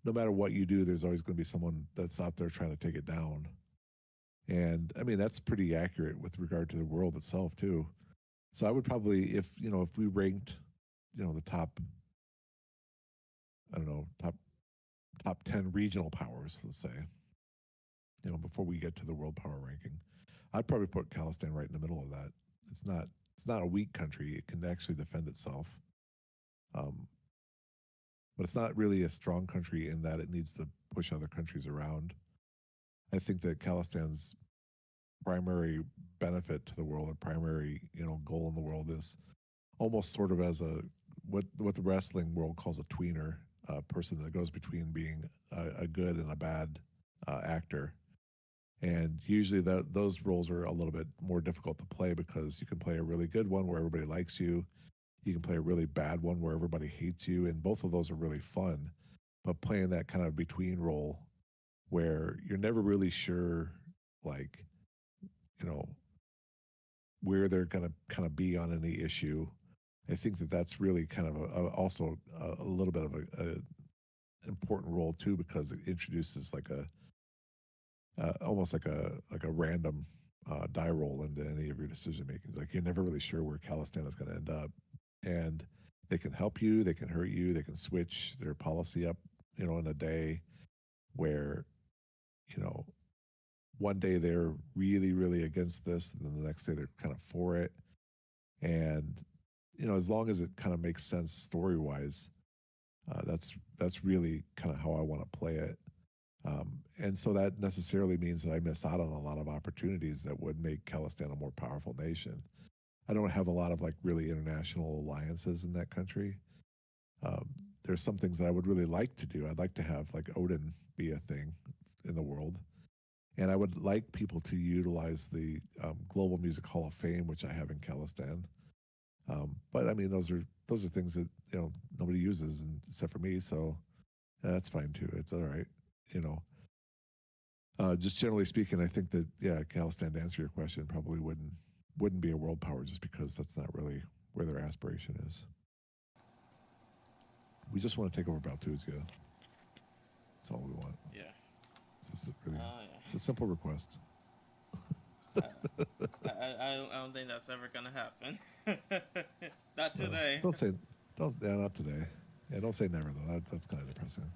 Speaker 2: no matter what you do, there's always going to be someone that's out there trying to take it down. And I mean, that's pretty accurate with regard to the world itself too. So I would probably, if we ranked, the top, I don't know, top 10 regional powers, let's say, before we get to the world power ranking, I'd probably put Khalistan right in the middle of that. It's not it's not a weak country. It can actually defend itself. Um, but it's not really a strong country in that it needs to push other countries around. I think that Khalistan's primary benefit to the world, or primary goal in the world, is almost sort of as a what the wrestling world calls a tweener, a person that goes between being a good and a bad actor. And usually those roles are a little bit more difficult to play because you can play a really good one where everybody likes you. You can play a really bad one where everybody hates you, and both of those are really fun. But playing that kind of between role where you're never really sure, like, you know, where they're going to kind of be on any issue. I think that that's really kind of also a little bit of a important role too because it introduces like a almost like a random die roll into any of your decision making. Like you're never really sure where Calistan is going to end up, and they can help you, they can hurt you, they can switch their policy up, in a day where you know one day they're really really against this, and then the next day they're kind of for it, and as long as it kind of makes sense story wise, that's really kind of how I want to play it. And so that necessarily means that I miss out on a lot of opportunities that would make Khalistan a more powerful nation. I don't have a lot of like really international alliances in that country. Um, there's some things that I would really like to do. I'd like to have like Odin be a thing in the world. And I would like people to utilize the Global Music Hall of Fame, which I have in Khalistan. But I mean, those are things that nobody uses, except for me. So that's fine too. It's all right. You know, just generally speaking, I think that Khalistan, to answer your question, probably wouldn't be a world power just because that's not really where their aspiration is. We just want to take over Baltuzia. That's all we want.
Speaker 1: Yeah.
Speaker 2: It's just really, it's a
Speaker 1: Yeah.
Speaker 2: simple request.
Speaker 1: I, I don't think that's ever gonna happen. Not
Speaker 2: Well,
Speaker 1: today.
Speaker 2: don't not today. Yeah, don't say never though. That's kind of depressing.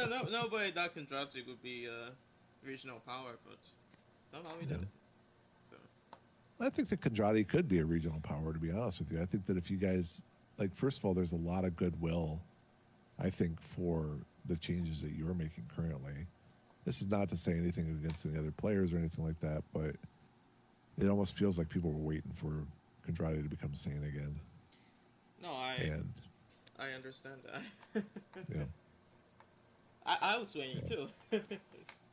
Speaker 1: No, nobody that can draft it would be regional power, but somehow we
Speaker 2: Yeah,
Speaker 1: did it. So
Speaker 2: I think that Kondrati could be a regional power. To be honest with you, I think that if you guys like, first of all, there's a lot of goodwill. I think for the changes that you're making currently. This is not to say anything against any other players or anything like that, but it almost feels like people were waiting for Kondrati to become sane again.
Speaker 1: no, I
Speaker 2: And
Speaker 1: I understand that.
Speaker 2: yeah,
Speaker 1: I was waiting
Speaker 2: yeah,
Speaker 1: too.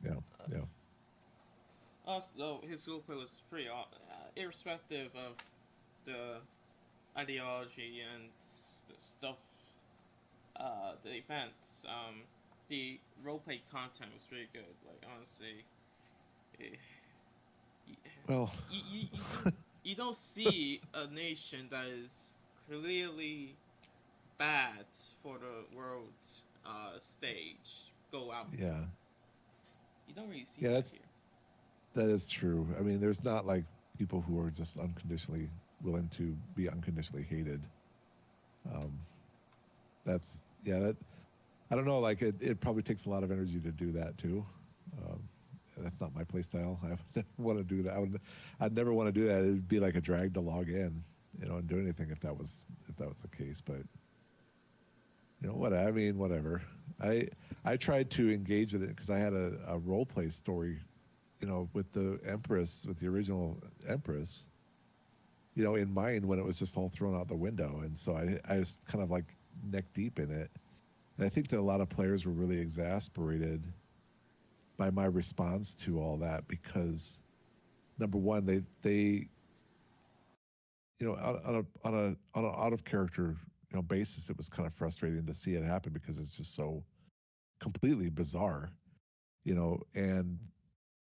Speaker 2: yeah, yeah,
Speaker 1: Also, though his school play was pretty irrespective of the ideology and the stuff, the events, the roleplay content was really good. Like honestly, eh, you,
Speaker 2: Well,
Speaker 1: you don't see a nation that is clearly bad for the world stage go out.
Speaker 2: yeah,
Speaker 1: You don't really see
Speaker 2: yeah,
Speaker 1: that here.
Speaker 2: that is true. I mean, there's not like people who are just unconditionally willing to be unconditionally hated. Um, that's yeah, that I don't know. Like it probably takes a lot of energy to do that too. Um, that's not my play style. I would never want to do that. I'd never want to do that. It'd be like a drag to log in, and do anything if that was the case. But what I mean, whatever. I I tried to engage with it because I had a role play story, with the Empress, with the original Empress, in mind when it was just all thrown out the window, and so I was kind of like neck deep in it, and I think that a lot of players were really exasperated by my response to all that because number one, they on an out of character basis, it was kind of frustrating to see it happen because it's just so completely bizarre, and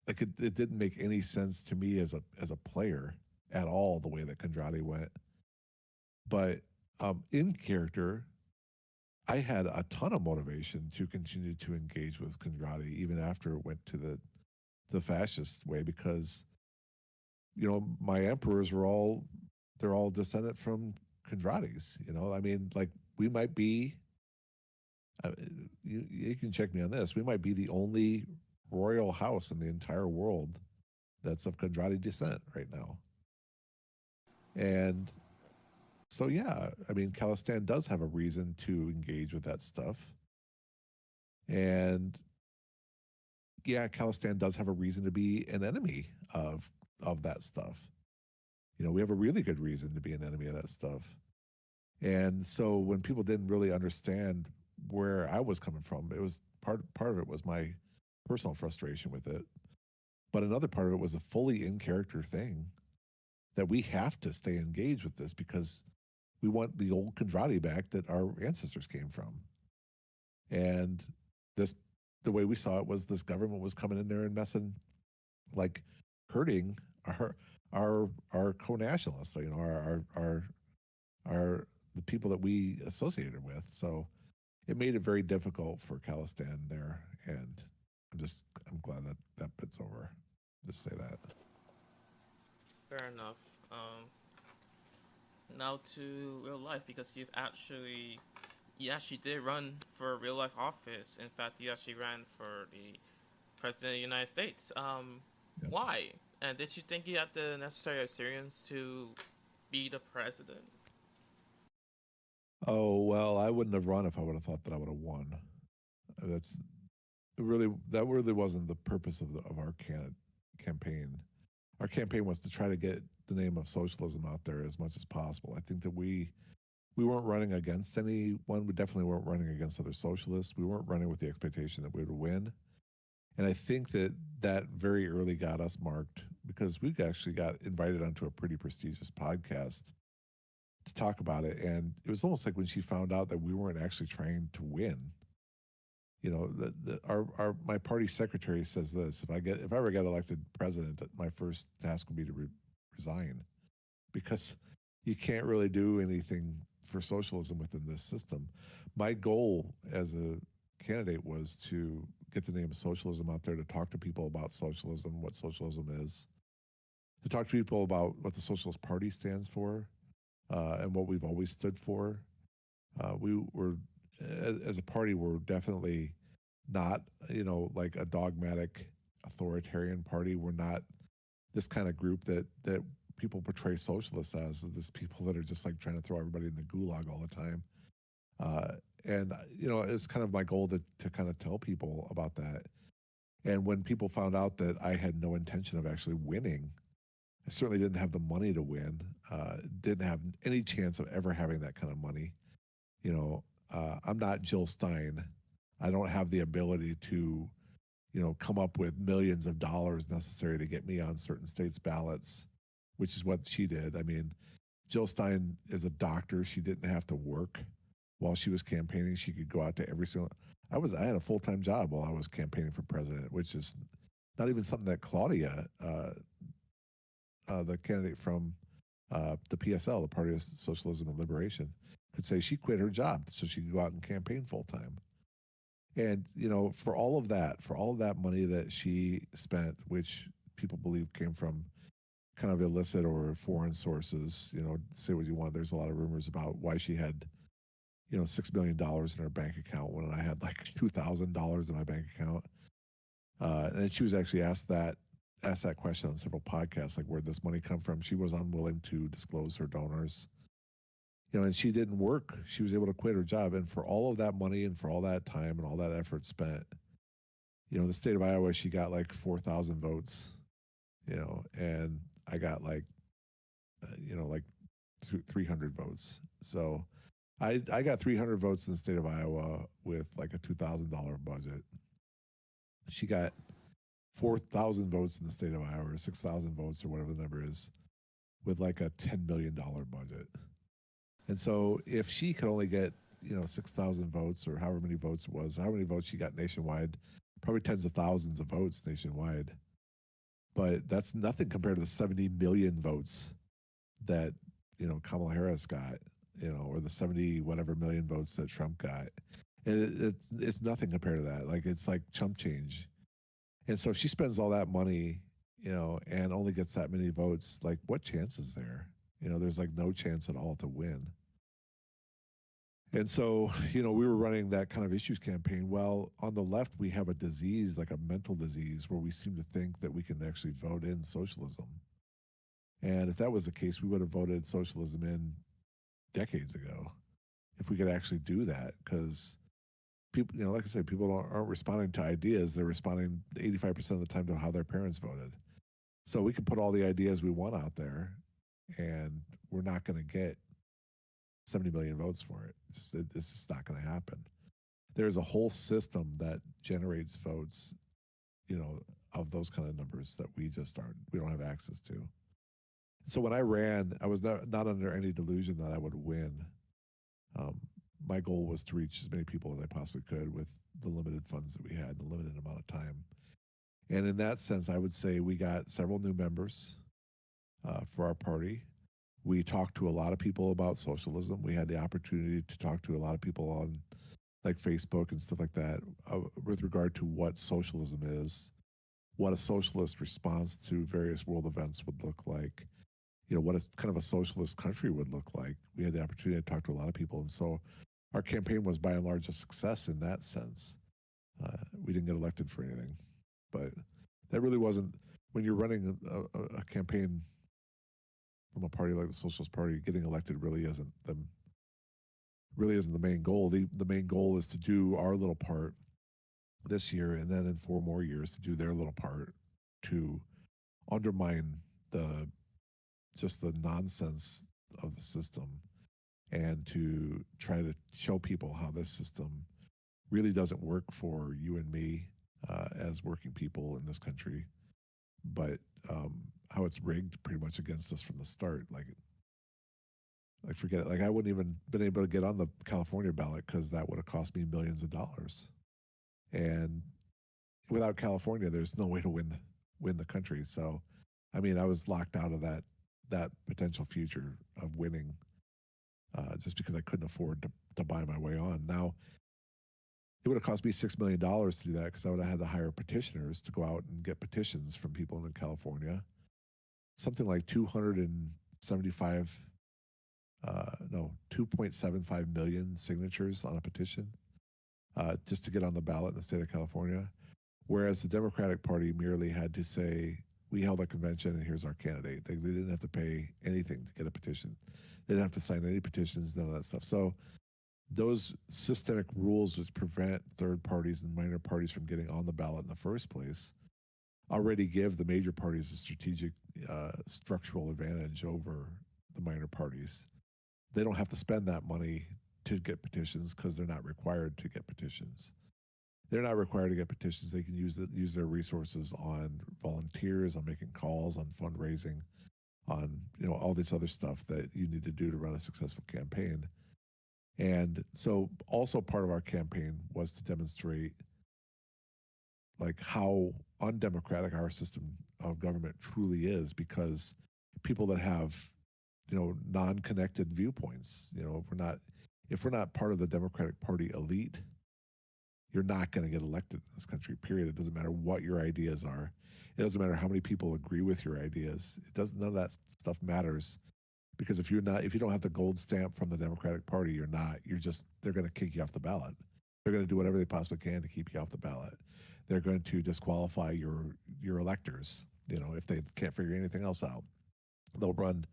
Speaker 2: like it didn't make any sense to me as a player at all the way that Kondrati went. But in character, I had a ton of motivation to continue to engage with Kondrati even after it went to the fascist way because my emperors they're all descended from Kondratis. I mean, like we might be. Uh, you can check me on this. We might be the only royal house in the entire world that's of Kondrati descent right now. And so, yeah, I mean, Khalistan does have a reason to engage with that stuff. And yeah, Khalistan does have a reason to be an enemy of that stuff. We have a really good reason to be an enemy of that stuff. And so when people didn't really understand where I was coming from, it was part of it was my personal frustration with it. But another part of it was a fully in character thing that we have to stay engaged with this because we want the old Kondrati back that our ancestors came from. And this, the way we saw it was this government was coming in there and messing, like hurting our co-nationalists, our the people that we associated with. So it made it very difficult for Khalistan there, and I'm glad that that bit's over. Just say that.
Speaker 1: Fair enough. Now to real life because you actually did run for a real life office. In fact, you actually ran for the president of the United States.
Speaker 2: Yep.
Speaker 1: Why? And did you think you had the necessary experience to be the president?
Speaker 2: Oh well, I wouldn't have run if I would have thought that I would have won. That's that really wasn't the purpose of our campaign. Our campaign was to try to get the name of socialism out there as much as possible. I think that we weren't running against anyone. We definitely weren't running against other socialists. We weren't running with the expectation that we would win. And I think that that very early got us marked because we actually got invited onto a pretty prestigious podcast to talk about it. And it was almost like when she found out that we weren't actually trying to win. Our my party secretary says this: if I ever get elected president, my first task would be to resign because you can't really do anything for socialism within this system. My goal as a candidate was to get the name of socialism out there, to talk to people about socialism, what socialism is, to talk to people about what the Socialist Party stands for, and what we've always stood for. We were, as a party, we're definitely not, like a dogmatic authoritarian party. We're not this kind of group that people portray socialists as this people that are just like trying to throw everybody in the gulag all the time. And it's kind of my goal to kind of tell people about that. And when people found out that I had no intention of actually winning, I certainly didn't have the money to win. Didn't have any chance of ever having that kind of money. I'm not Jill Stein. I don't have the ability to, come up with millions of dollars necessary to get me on certain states' ballots, which is what she did. I mean, Jill Stein is a doctor. She didn't have to work while she was campaigning. She could go out to every single. I had a full time job while I was campaigning for president, which is not even something that Claudia, the candidate from the PSL, the Party of Socialism and Liberation, could say she quit her job so she could go out and campaign full time. And for all of that, money that she spent, which people believe came from kind of illicit or foreign sources, say what you want. There's a lot of rumors about why she had, $6 million in her bank account when I had like $2,000 in my bank account. And she was actually asked that question on several podcasts, like where'd this money come from? She was unwilling to disclose her donors. And she didn't work. She was able to quit her job. And for all of that money and for all that time and all that effort spent, in the state of Iowa, she got like 4,000 votes, and I got like 300 votes. So I got 300 votes in the state of Iowa with like a $2,000 budget. She got 4,000 votes in the state of Iowa, or 6,000 votes, or whatever the number is, with like a $10 million budget. And so if she could only get, 6,000 votes or however many votes it was, how many votes she got nationwide, probably tens of thousands of votes nationwide. But that's nothing compared to the 70 million votes that, Kamala Harris got, or the 70 whatever million votes that Trump got. And it's nothing compared to that. Like, it's like chump change. And so if she spends all that money, and only gets that many votes, like what chance is there? There's like no chance at all to win. And so, we were running that kind of issues campaign. Well, on the left, we have a disease, like a mental disease, where we seem to think that we can actually vote in socialism. And if that was the case, we would have voted socialism in decades ago if we could actually do that. Because people, like I said, people aren't responding to ideas. They're responding 85% of the time to how their parents voted. So we can put all the ideas we want out there, and we're not going to get 70 million votes for it. It's just not going to happen. There's a whole system that generates votes, of those kind of numbers that we don't have access to. So when I ran, I was not under any delusion that I would win. Um, my goal was to reach as many people as I possibly could with the limited funds that we had, the limited amount of time. And in that sense, I would say we got several new members for our party. We talked to a lot of people about socialism. We had the opportunity to talk to a lot of people on like Facebook and stuff like that with regard to what socialism is, what a socialist response to various world events would look like, what a kind of a socialist country would look like. We had the opportunity to talk to a lot of people. And so our campaign was by and large a success in that sense. We didn't get elected for anything, but that really wasn't, when you're running a campaign from a party like the Socialist Party, getting elected really isn't the main goal. The main goal is to do our little part this year, and then in 4 more years to do their little part to undermine the nonsense of the system, and to try to show people how this system really doesn't work for you and me as working people in this country, but how it's rigged pretty much against us from the start. Like forget it. Like I wouldn't even been able to get on the California ballot because that would have cost me millions of dollars. And without California, there's no way to win the country. So, I mean, I was locked out of that potential future of winning just because I couldn't afford to buy my way on. Now, it would have cost me $6 million to do that because I would have had to hire petitioners to go out and get petitions from people in California. Something like 2.75 million signatures on a petition just to get on the ballot in the state of California. Whereas the Democratic Party merely had to say, we held a convention and here's our candidate. They didn't have to pay anything to get a petition. They didn't have to sign any petitions, none of that stuff. So those systemic rules which prevent third parties and minor parties from getting on the ballot in the first place already give the major parties a strategic structural advantage over the minor parties. They don't have to spend that money to get petitions because they're not required to get petitions. They're not required to get petitions. They can use their resources on volunteers, on making calls, on fundraising, on all this other stuff that you need to do to run a successful campaign. And so also part of our campaign was to demonstrate like how undemocratic our system of government truly is, because people that have non-connected viewpoints, if we're not part of the Democratic Party elite, you're not going to get elected in this country, period. It doesn't matter what your ideas are. It doesn't matter how many people agree with your ideas. It doesn't None of that stuff matters, because if you don't have the gold stamp from the Democratic Party, they're going to kick you off the ballot. They're going to do whatever they possibly can to keep you off the ballot. They're going to disqualify your electors, if they can't figure anything else out. They'll run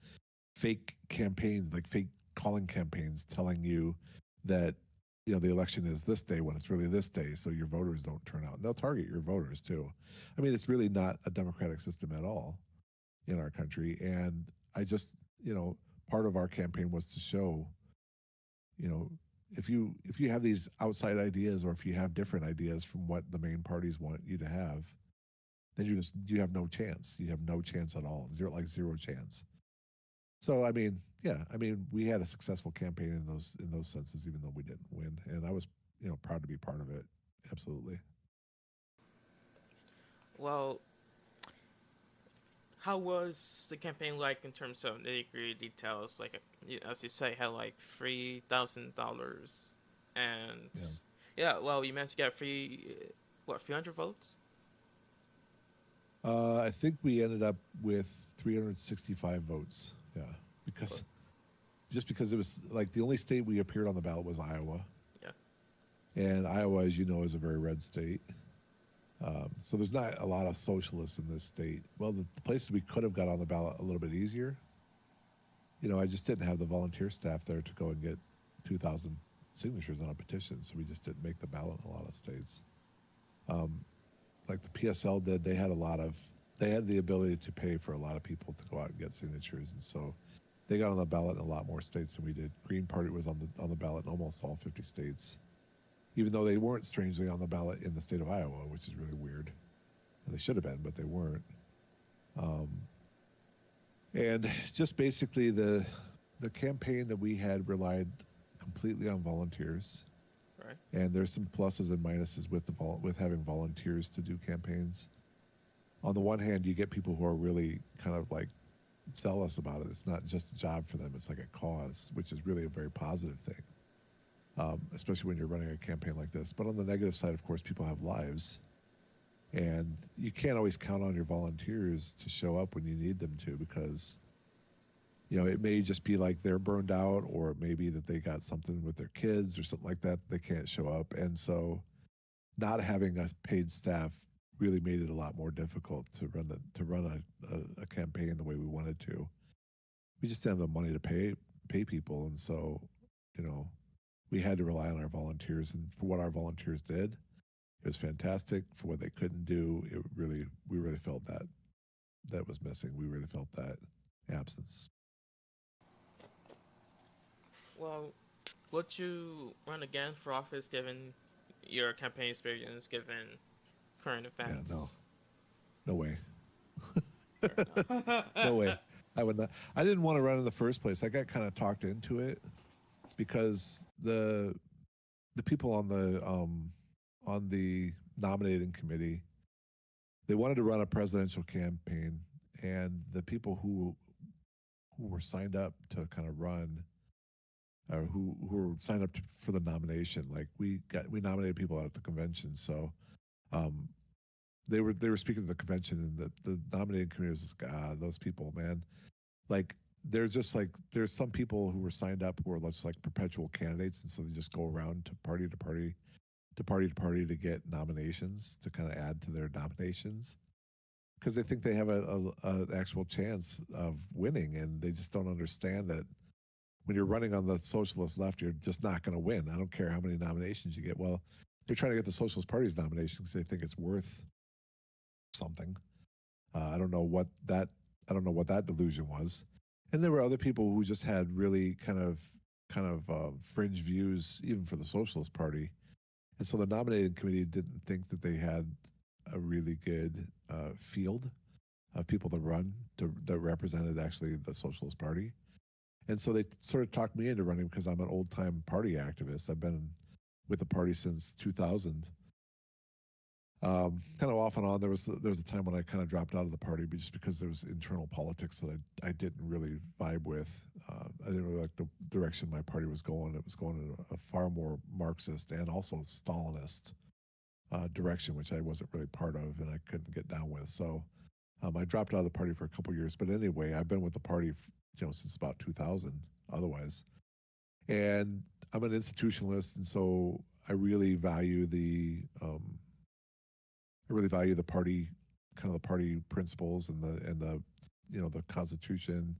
Speaker 2: fake campaigns, like fake calling campaigns, telling you that the election is this day when it's really this day, so your voters don't turn out. And they'll target your voters too. I mean, it's really not a democratic system at all in our country. And I just, part of our campaign was to show, you know, if you have these outside ideas, or if you have different ideas from what the main parties want you to have, then you have no chance. You have no chance at all. Zero chance. So I mean, yeah, I mean, we had a successful campaign in those senses, even though we didn't win, and I was proud to be part of it. Absolutely.
Speaker 1: Well, how was the campaign like in terms of nitty gritty details? Like, as you say, had like $3,000, and
Speaker 2: Yeah.
Speaker 1: yeah, well, you managed to get 300 votes.
Speaker 2: I think we ended up with 365 votes. Yeah,
Speaker 1: But
Speaker 2: because just because it was like the only state we appeared on the ballot was Iowa,
Speaker 1: yeah,
Speaker 2: and Iowa, as you know, is a very red state. So there's not a lot of socialists in this state. Well, the places we could have got on the ballot a little bit easier, I just didn't have the volunteer staff there to go and get 2,000 signatures on a petition, so we just didn't make the ballot in a lot of states. Um, like the PSL did, they had the ability to pay for a lot of people to go out and get signatures, and so they got on the ballot in a lot more states than we did. Green Party was on the ballot in almost all 50 states, even though they weren't, strangely, on the ballot in the state of Iowa, which is really weird. They should have been, but they weren't. Um, and just basically the campaign that we had relied completely on volunteers.
Speaker 1: right.
Speaker 2: And there's some pluses and minuses with having volunteers to do campaigns. On the one hand, you get people who are really kind of like zealous about it. It's not just a job for them; it's like a cause, which is really a very positive thing, especially when you're running a campaign like this. But on the negative side, of course, people have lives, and you can't always count on your volunteers to show up when you need them to, because it may just be like they're burned out, or it may be that they got something with their kids or something like that. They can't show up. And so not having a paid staff really made it a lot more difficult to run a campaign the way we wanted to. We just didn't have the money to pay people. And so, you know, we had to rely on our volunteers, and for what our volunteers did, it was fantastic. For what they couldn't do, we really felt that was missing. We really felt that absence.
Speaker 1: Well, would you run again for office given your campaign experience, given current
Speaker 2: Yeah, no,
Speaker 1: events?
Speaker 2: no way.
Speaker 1: Fair
Speaker 2: No way.
Speaker 1: enough.
Speaker 2: I would not. I didn't want to run in the first place. I got kind of talked into it because the people on the nominating committee, they wanted to run a presidential campaign, and the people who were signed up to kind of run, or who were signed up for the nomination, like we nominated people out at the convention. So um, they were speaking to the convention, and the nominating committee was just, God, those people, man. Like, there's some people who were signed up who are just like perpetual candidates, and so they just go around to party to party to party to party to get nominations, to kind of add to their nominations, because they think they have an actual chance of winning, and they just don't understand that when you're running on the socialist left, you're just not going to win. I don't care how many nominations you get. Well, they're trying to get the Socialist Party's nomination because they think it's worth something. I don't know what that delusion was. And there were other people who just had really kind of fringe views, even for the Socialist Party. And so the nominating committee didn't think that they had a really good field of people to run that represented actually the Socialist Party. And so they sort of talked me into running because I'm an old time party activist. I've been with the party since 2000. Kind of off and on. There was a time when I kind of dropped out of the party, but just because there was internal politics that I didn't really vibe with. I didn't really like the direction my party was going. It was going in a far more Marxist and also Stalinist direction, which I wasn't really part of and I couldn't get down with. So I dropped out of the party for a couple of years. But anyway, I've been with the party, since about 2000. Otherwise, and I'm an institutionalist, and so I really value the party, kind of the party principles and the the Constitution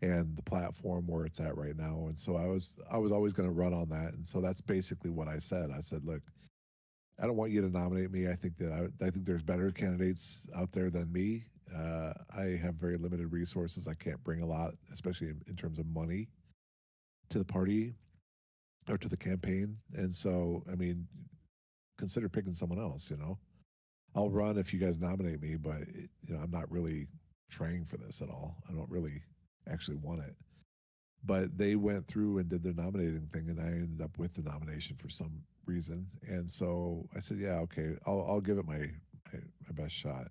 Speaker 2: and the platform where it's at right now. And so I was always going to run on that. And so that's basically what I said. I said, look, I don't want you to nominate me. I think there's better candidates out there than me. I have very limited resources. I can't bring a lot, especially in terms of money, to the party or to the campaign. And so, I mean, consider picking someone else. I'll run if you guys nominate me, but I'm not really trying for this at all. I don't really actually want it. But they went through and did their nominating thing, and I ended up with the nomination for some reason. And so I said, yeah, okay, I'll give it my best shot.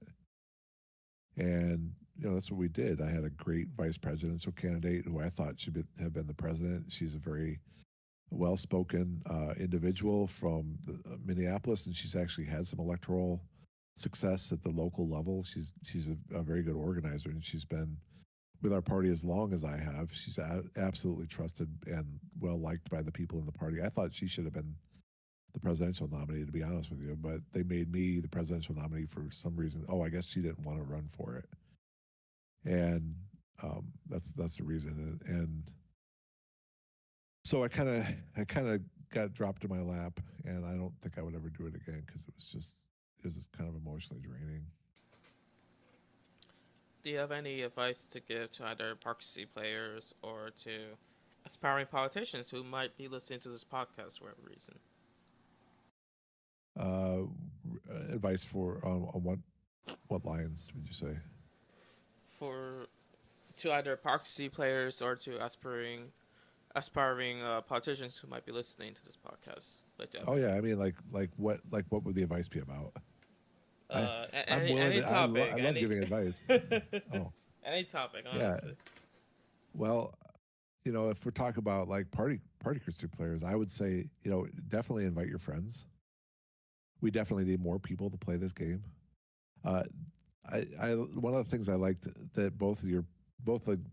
Speaker 2: And that's what we did. I had a great vice presidential candidate who I thought have been the president. She's a very well-spoken individual from Minneapolis, and she's actually had some electoral success at the local level. She's a very good organizer, and she's been with our party as long as I have. She's absolutely trusted and well liked by the people in the party. I thought she should have been the presidential nominee, to be honest with you, but they made me the presidential nominee for some reason. Oh, I guess she didn't want to run for it, and that's the reason. And so I kind of got dropped in my lap, and I don't think I would ever do it again because it was kind of emotionally draining.
Speaker 1: Do you have any advice to give to either Particracy players or to aspiring politicians who might be listening to this podcast for whatever reason?
Speaker 2: Uh, Advice for on what lines would you say?
Speaker 1: For to either Particracy players or to aspiring politicians who might be listening to this podcast. Like, do you have
Speaker 2: Oh
Speaker 1: any?
Speaker 2: yeah, I mean like what would the advice be about? I I'm willing
Speaker 1: Any
Speaker 2: to I
Speaker 1: topic,
Speaker 2: love giving advice. Oh
Speaker 1: any topic,
Speaker 2: yeah,
Speaker 1: honestly.
Speaker 2: well, if we're talking about like party Christian players, I would say definitely invite your friends. We definitely need more people to play this game. Uh, I one of the things I liked that both the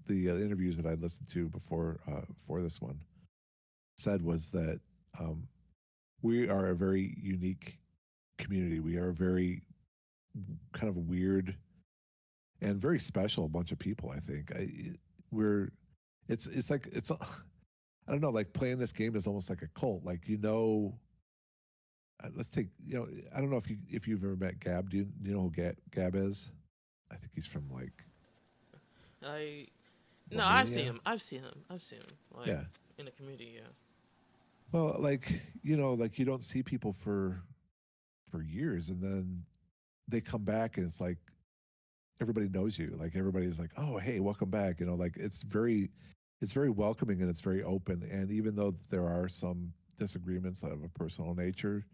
Speaker 2: interviews that I listened to before for this one said was that um, we are a very unique community. We are a very kind of weird and very special bunch of people. I think we're it's like I don't know, like playing this game is almost like a cult. Like let's take I don't know if you've ever met Gab. Do you know who Gab is? I think he's from like
Speaker 1: I No, I've seen
Speaker 2: Romania.
Speaker 1: him. I've seen him. I've seen him like
Speaker 2: Yeah.
Speaker 1: in the community. Yeah.
Speaker 2: Well, like like you don't see people for years, and then they come back, and it's like everybody knows you. Like everybody's like, "Oh, hey, welcome back." Like it's very welcoming and it's very open. And even though there are some disagreements of a personal nature,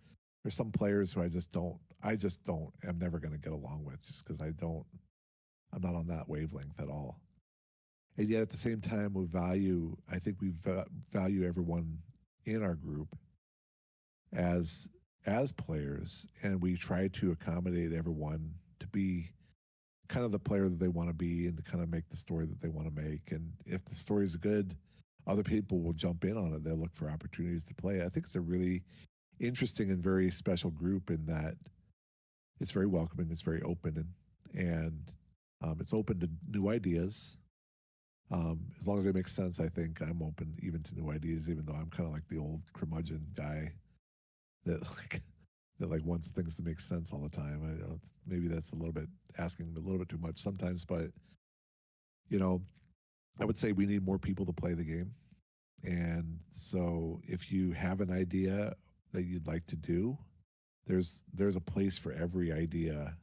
Speaker 2: there's some players who I just don't am never going to get along with just because I'm not on that wavelength at all. And yet at the same time, I think we value everyone in our group as as players, and we try to accommodate everyone to be kind of the player that they want to be and to kind of make the story that they want to make. And if the story is good, other people will jump in on it. They'll look for opportunities to play. I think it's a really interesting and very special group in that it's very welcoming, it's very open, and it's open to new ideas. As long as they make sense, I think I'm open even to new ideas, even though I'm kind of like the old curmudgeon guy that that wants things to make sense all the time. Maybe that's a little bit asking a little bit too much sometimes, but you know, I would say we need more people to play the game. And so if you have an idea that you'd like to do, there's a place for every idea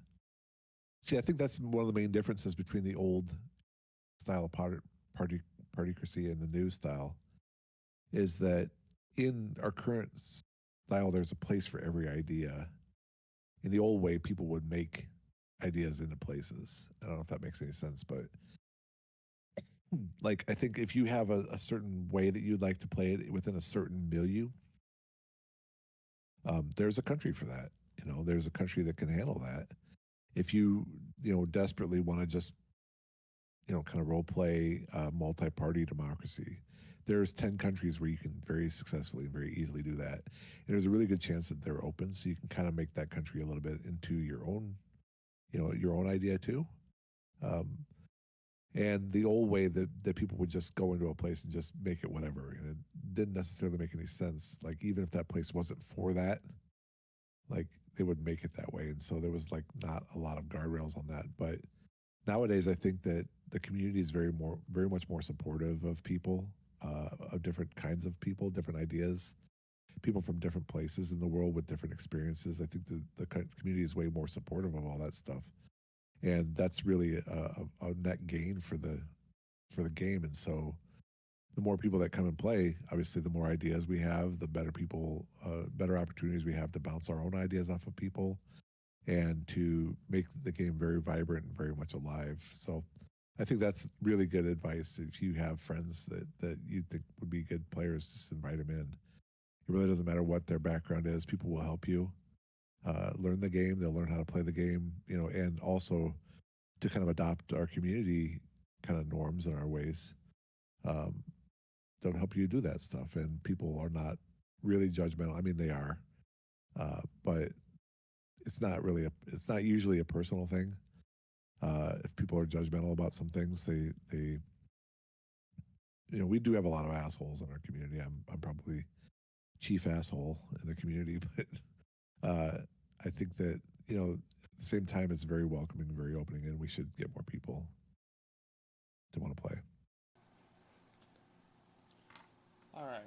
Speaker 2: See, I think that's one of the main differences between the old style of party particracy and the new style is that in our current style, there's a place for every idea. In the old way, people would make ideas into places. I don't know if that makes any sense, but like I think if you have a certain way that you'd like to play it within a certain milieu, there's a country for that. You know, there's a country that can handle that. If you desperately want to just kind of role play multi-party democracy, there's 10 countries where you can very successfully and very easily do that. And there's a really good chance that they're open, so you can kind of make that country a little bit into your own idea too. Um, and the old way that people would just go into a place and just make it whatever, and it didn't necessarily make any sense. Like even if that place wasn't for that, like they would make it that way. And so there was like not a lot of guardrails on that. But nowadays, I think that the community is very much more supportive of people, of different kinds of people, different ideas, people from different places in the world with different experiences. I think the community is way more supportive of all that stuff, and that's really a net gain for the game. And so, the more people that come and play, obviously, the more ideas we have, the better opportunities we have to bounce our own ideas off of people and to make the game very vibrant and very much alive. So I think that's really good advice. If you have friends that you think would be good players, just invite them in. It really doesn't matter what their background is. People will help you learn the game. They'll learn how to play the game, and also to kind of adopt our community kind of norms and our ways. Um, they'll help you do that stuff. And people are not really judgmental. I mean, they are, but it's not usually a personal thing. If people are judgmental about some things, we do have a lot of assholes in our community. I'm probably chief asshole in the community, but I think that at the same time it's very welcoming, very opening, and we should get more people to want to play.
Speaker 1: All right.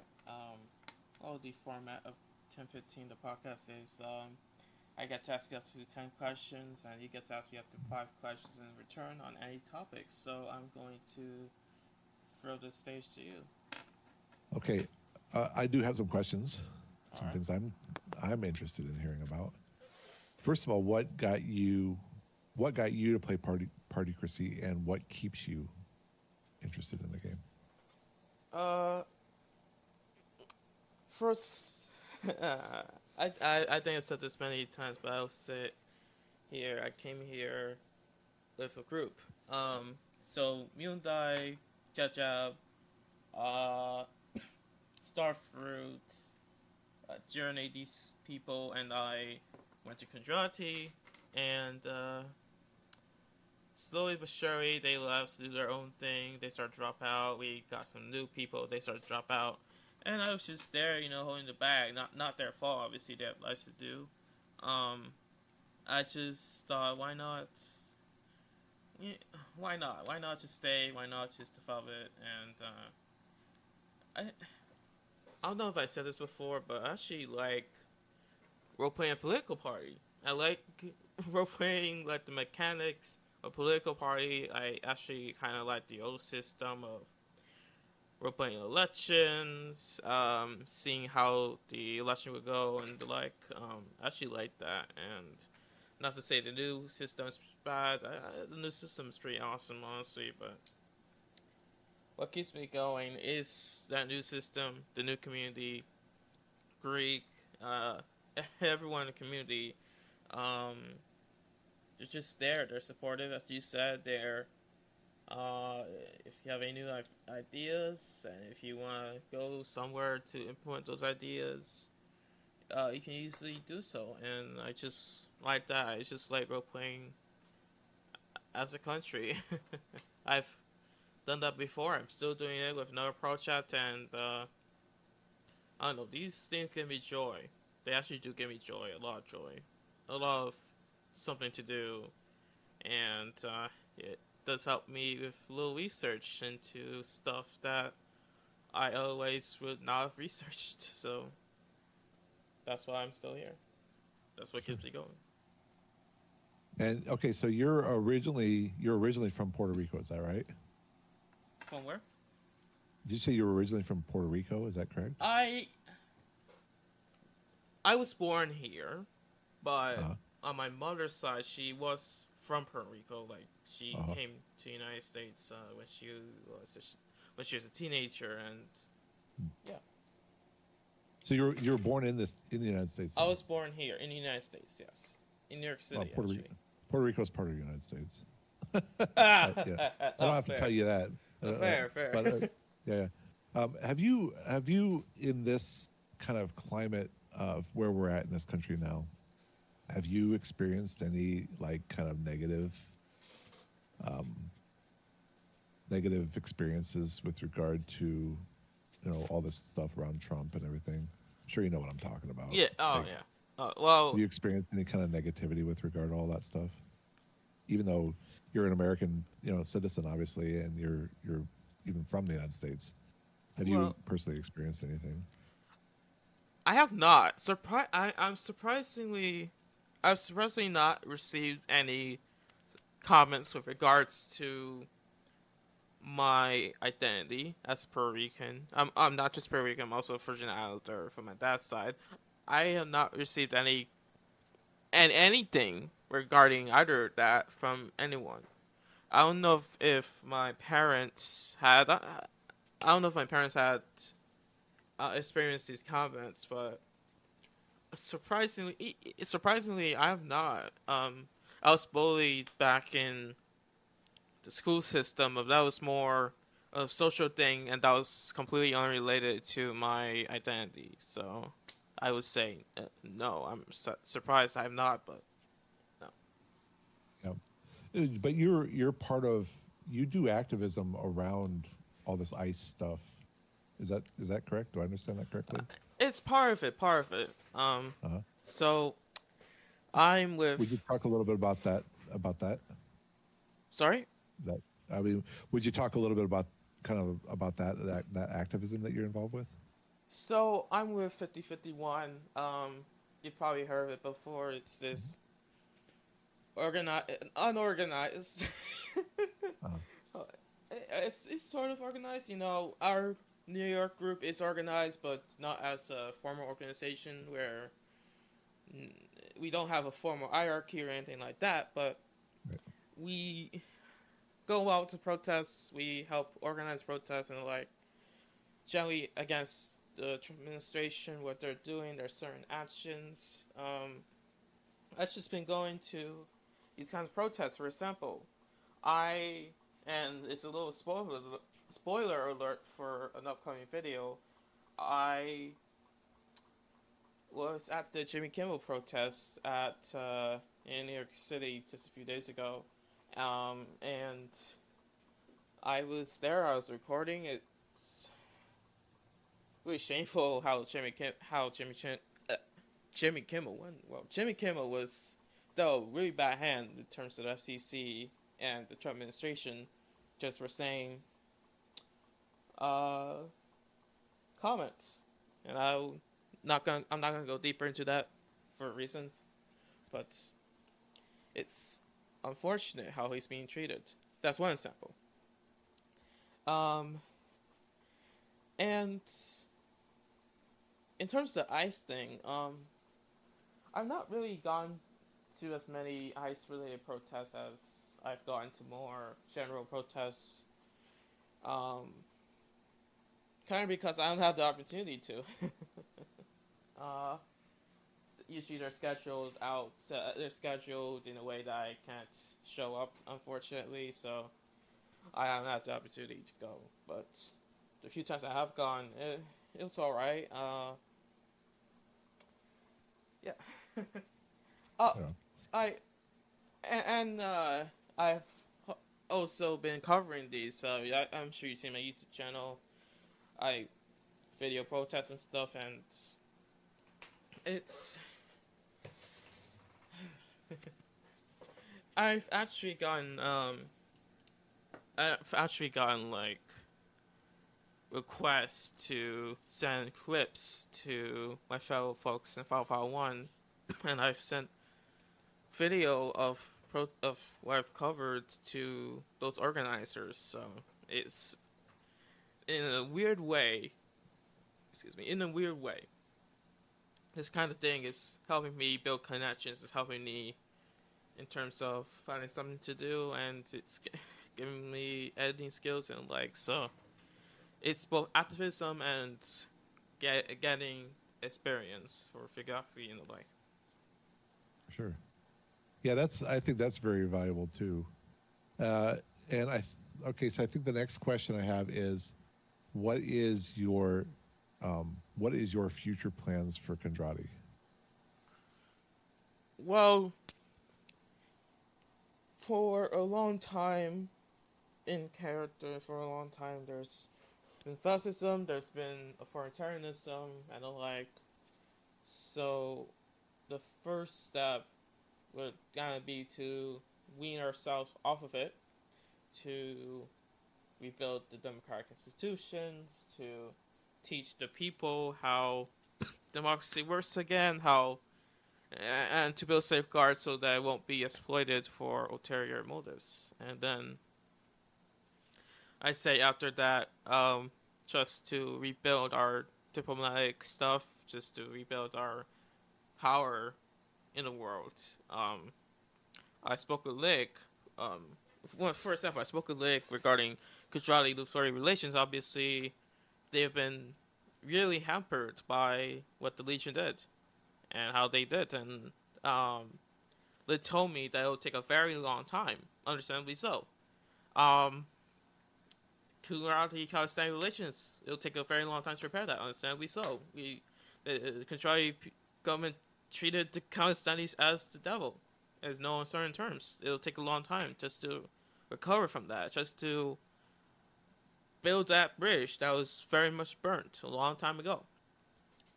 Speaker 1: Well, the format of 1015, the podcast is I get to ask you up to 10 questions, and you get to ask me up to 5 questions in return on any topic. So I'm going to throw the stage to you.
Speaker 2: Okay, I do have some questions,
Speaker 1: All
Speaker 2: some
Speaker 1: right.
Speaker 2: things I'm interested in hearing about. First of all, what got you to play Particracy, and what keeps you interested in the game?
Speaker 1: Uh, First, I think I said this many times, but I'll say it here. I came here with a group. So Hyundai, Jajab, uh, Starfruit, Journey, these people, and I went to Kondrati, and slowly but surely they left to do their own thing. They started to drop out. We got some new people. They started to drop out, and I was just there, holding the bag. Not their fault. Obviously, they have lives to do. Um, I just thought, why not? Yeah, why not? Why not just stay? Why not just develop it? And I I don't know if I said this before, but I actually like role playing a political party. I like role playing like the mechanics of political party. I actually kind of like the old system of role playing elections, seeing how the election would go, and the like. I actually like that, and not to say the new system's bad. The new system's pretty awesome, honestly, but what keeps me going is that new system, the new community, Greek, uh, everyone in the community. Um, they're just there. They're supportive, as you said. They're if you have any new ideas and if you want to go somewhere to implement those ideas, you can easily do so. And I just like that. It's just like role playing as a country. I've done that before. I'm still doing it with another pro chat, and I don't know. These things give me joy. They actually do give me joy, a lot of joy, a lot of something to do, and it does help me with a little research into stuff that I otherwise would not have researched. So that's why I'm still here. That's what
Speaker 2: Sure.
Speaker 1: keeps me going.
Speaker 2: And okay, so you're originally from Puerto Rico, is that right?
Speaker 1: From where?
Speaker 2: Did you say you were originally from Puerto Rico? Is that correct?
Speaker 1: I I was born here, but
Speaker 2: Uh,
Speaker 1: on my mother's side, she was from Puerto Rico. Like she
Speaker 2: uh,
Speaker 1: came to the United States was when she was a teenager, and yeah,
Speaker 2: so you're born in this in the United States
Speaker 1: I
Speaker 2: then?
Speaker 1: was born here in the United States. Yes, in New York
Speaker 2: Well,
Speaker 1: City, actually.
Speaker 2: Puerto Rico is part of the United States. Yeah, I don't
Speaker 1: Oh,
Speaker 2: have to tell
Speaker 1: fair,
Speaker 2: you that,
Speaker 1: fair, fair.
Speaker 2: but yeah. Have you in this kind of climate of where we're at in this country now? Have you experienced any like kind of um, negative experiences with regard to all this stuff around Trump and everything? I'm sure you know what I'm talking about.
Speaker 1: Yeah. Oh,
Speaker 2: Like,
Speaker 1: yeah.
Speaker 2: have
Speaker 1: Well,
Speaker 2: you experienced any kind of negativity with regard to all that stuff? Even though you're an American, citizen, obviously, and you're even from the United States, have you
Speaker 1: well,
Speaker 2: personally experienced anything?
Speaker 1: I have not. I've surprisingly not received any comments with regards to my identity as Puerto Rican. I'm not just Puerto Rican. I'm also Virgin Islander from my dad's side. I have not received anything regarding either of that from anyone. I don't know if my parents had. I don't know if my parents had experienced these comments, but surprisingly, I have not. I was bullied back in the school system, but that was more a social thing, and that was completely unrelated to my identity. So, I would say no. I'm surprised I have not, but no.
Speaker 2: Yeah. But you're part of you do activism around all this ICE stuff. Is that correct? Do I understand that correctly?
Speaker 1: It's part of it. Part of it.
Speaker 2: Uh-huh.
Speaker 1: So I'm
Speaker 2: Would you
Speaker 1: with.
Speaker 2: talk a little bit about that?
Speaker 1: Sorry.
Speaker 2: That I mean, would you talk a little bit about kind of about that activism that you're involved with?
Speaker 1: So I'm with 5051. You probably heard of it before. It's this organized, unorganized.
Speaker 2: Uh-huh.
Speaker 1: It's sort of organized. Our New York group is organized, but not as a formal organization where we don't have a formal hierarchy or anything like that. But
Speaker 2: Right.
Speaker 1: we go out to protests. We help organize protests and like generally against the administration, what they're doing, their certain actions. I've just been going to these kinds of protests. For example, I and it's a little spoiler alert for an upcoming video. I was at the Jimmy Kimmel protest in New York City just a few days ago, and I was there. I was recording. It's really shameful how Jimmy Kimmel won. Well, Jimmy Kimmel was though really bad hand in terms of the FCC and the Trump administration, just for saying uh, comments, and I'm not gonna go deeper into that for reasons, but it's unfortunate how he's being treated. That's one example. Um, and in terms of the ICE thing, I've not really gone to as many ICE related protests as I've gone to more general protests. Um, kind of because I don't have the opportunity to. uh, Usually they're scheduled out. They're scheduled in a way that I can't show up, unfortunately. So I haven't had the opportunity to go. But the few times I have gone, it was all right. Yeah. uh,
Speaker 2: Yeah.
Speaker 1: I and I've also been covering these. So yeah, I'm sure you see my YouTube channel. I video protests and stuff, and it's I've actually gotten like requests to send clips to my fellow folks in 551, and I've sent video of of what I've covered to those organizers. So it's in a weird way. Excuse me. In a weird way, this kind of thing is helping me build connections. It's helping me in terms of finding something to do, and it's giving me editing skills and like so. It's both activism and getting experience for photography and the like.
Speaker 2: Sure. Yeah, that's. I think that's very valuable too. Uh, and okay, so I think the next question I have is, what is your, what is your future plans for Kondrati?
Speaker 1: Well, for a long time in character, for a long time, there's been fascism, there's been authoritarianism, and the like. So, the first step would gonna be to wean ourselves off of it, to rebuild the democratic institutions, to teach the people how democracy works again, how and to build safeguards so that it won't be exploited for ulterior motives. And then I say after that, just to rebuild our diplomatic stuff, just to rebuild our power in the world. I spoke with Lick. Well, for example, I spoke with Lick regarding Gujarati-Luthori relations. Obviously, they've been really hampered by what the Legion did and how they did. And they told me that it will take a very long time, understandably so. Um, Gujarati-Pakistani relations, it will take a very long time to repair that, understandably so. The Gujarati government treated the Pakistanis as the devil, as no uncertain terms. It'll take a long time just to recover from that, just to build that bridge that was very much burnt a long time ago.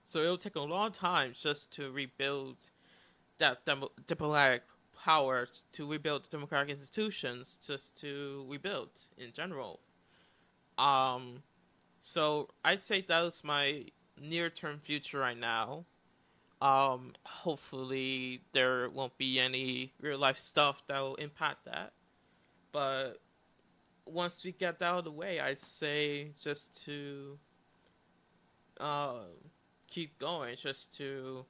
Speaker 1: So it'll take a long time just to rebuild that diplomatic power, to rebuild democratic institutions, just to rebuild in general. Um, so I'd say that is my near-term future right now. Hopefully there won't be any real-life stuff that will impact that. But once we get that out of the way, I'd say just to uh, keep going, just to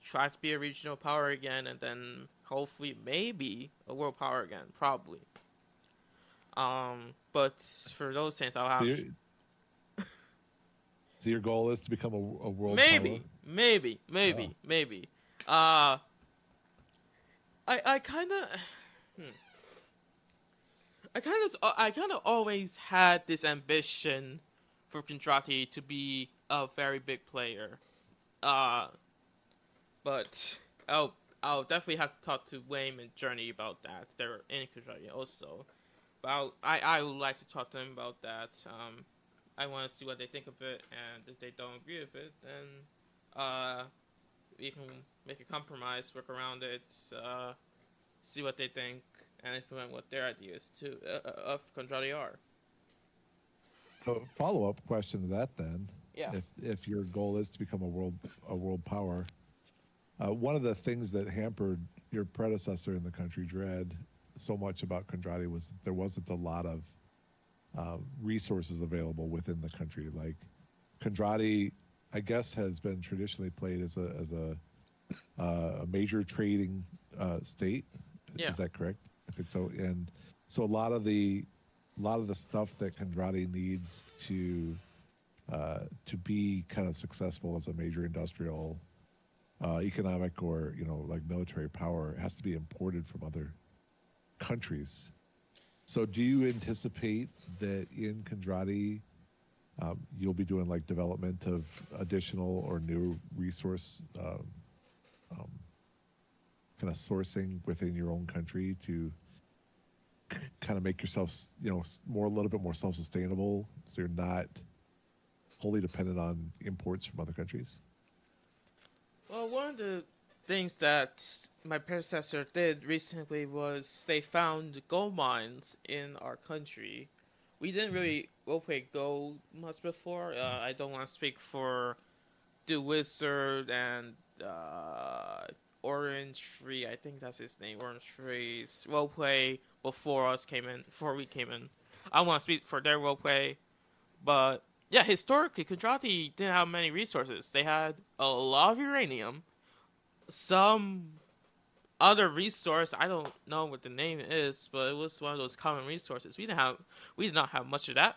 Speaker 1: try to be a regional power again, and then hopefully maybe a world power again, probably. But for those things, I'll
Speaker 2: So,
Speaker 1: have
Speaker 2: so your goal is to become a world power. Oh,
Speaker 1: maybe. Uh, I kind of, I kind of always had this ambition for Kendrati to be a very big player. Uh, but I'll definitely have to talk to Wayne and Journey about that. They're in Kendrati also. But I would like to talk to them about that. I want to see what they think of it, and if they don't agree with it, then we can make a compromise, work around it, see what they think, and implement what their ideas of Kondrati are.
Speaker 2: so follow up question to that then,
Speaker 1: Yeah.
Speaker 2: if your goal is to become a world power, one of the things that hampered your predecessor in the country, Dread, so much about Kondrati was there wasn't a lot of resources available within the country. Like Kondrati, I guess, has been traditionally played as a major trading state.
Speaker 1: Yeah.
Speaker 2: Is that correct? I think so. And so a lot of the stuff that Kondrati needs to be kind of successful as a major industrial, economic, or like military power has to be imported from other countries. So, do you anticipate that in Kondrati you'll be doing like development of additional or new resource um, kind of sourcing within your own country to kind of make yourself, more a little bit more self-sustainable, so you're not wholly dependent on imports from other countries?
Speaker 1: Well, one of the things that my predecessor did recently was they found gold mines in our country. We didn't really roleplay gold much before. I don't want to speak for the wizard and Orange Tree, I think that's his name. Orange Tree's roleplay before we came in. I want to speak for their roleplay, but yeah, historically, Gujarati didn't have many resources. They had a lot of uranium, some other resource. I don't know what the name is, but it was one of those common resources. We did not have much of that.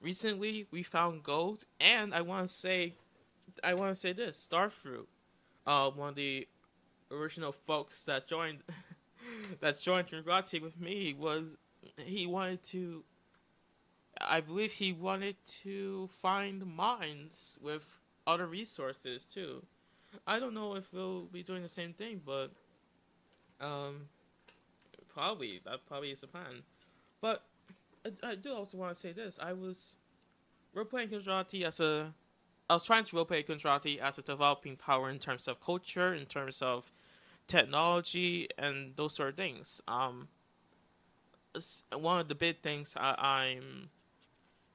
Speaker 1: Recently, we found gold, and I want to say this: starfruit. One of the original folks that joined that joined Gujarati with me was he wanted to. I believe he wanted to find mines with other resources too. I don't know if we'll be doing the same thing, but um, probably that probably is the plan. But I do also want to say this: role playing Gujarati as a I was trying to roleplay Gujarati as a developing power in terms of culture, in terms of technology, and those sort of things. One of the big things I'm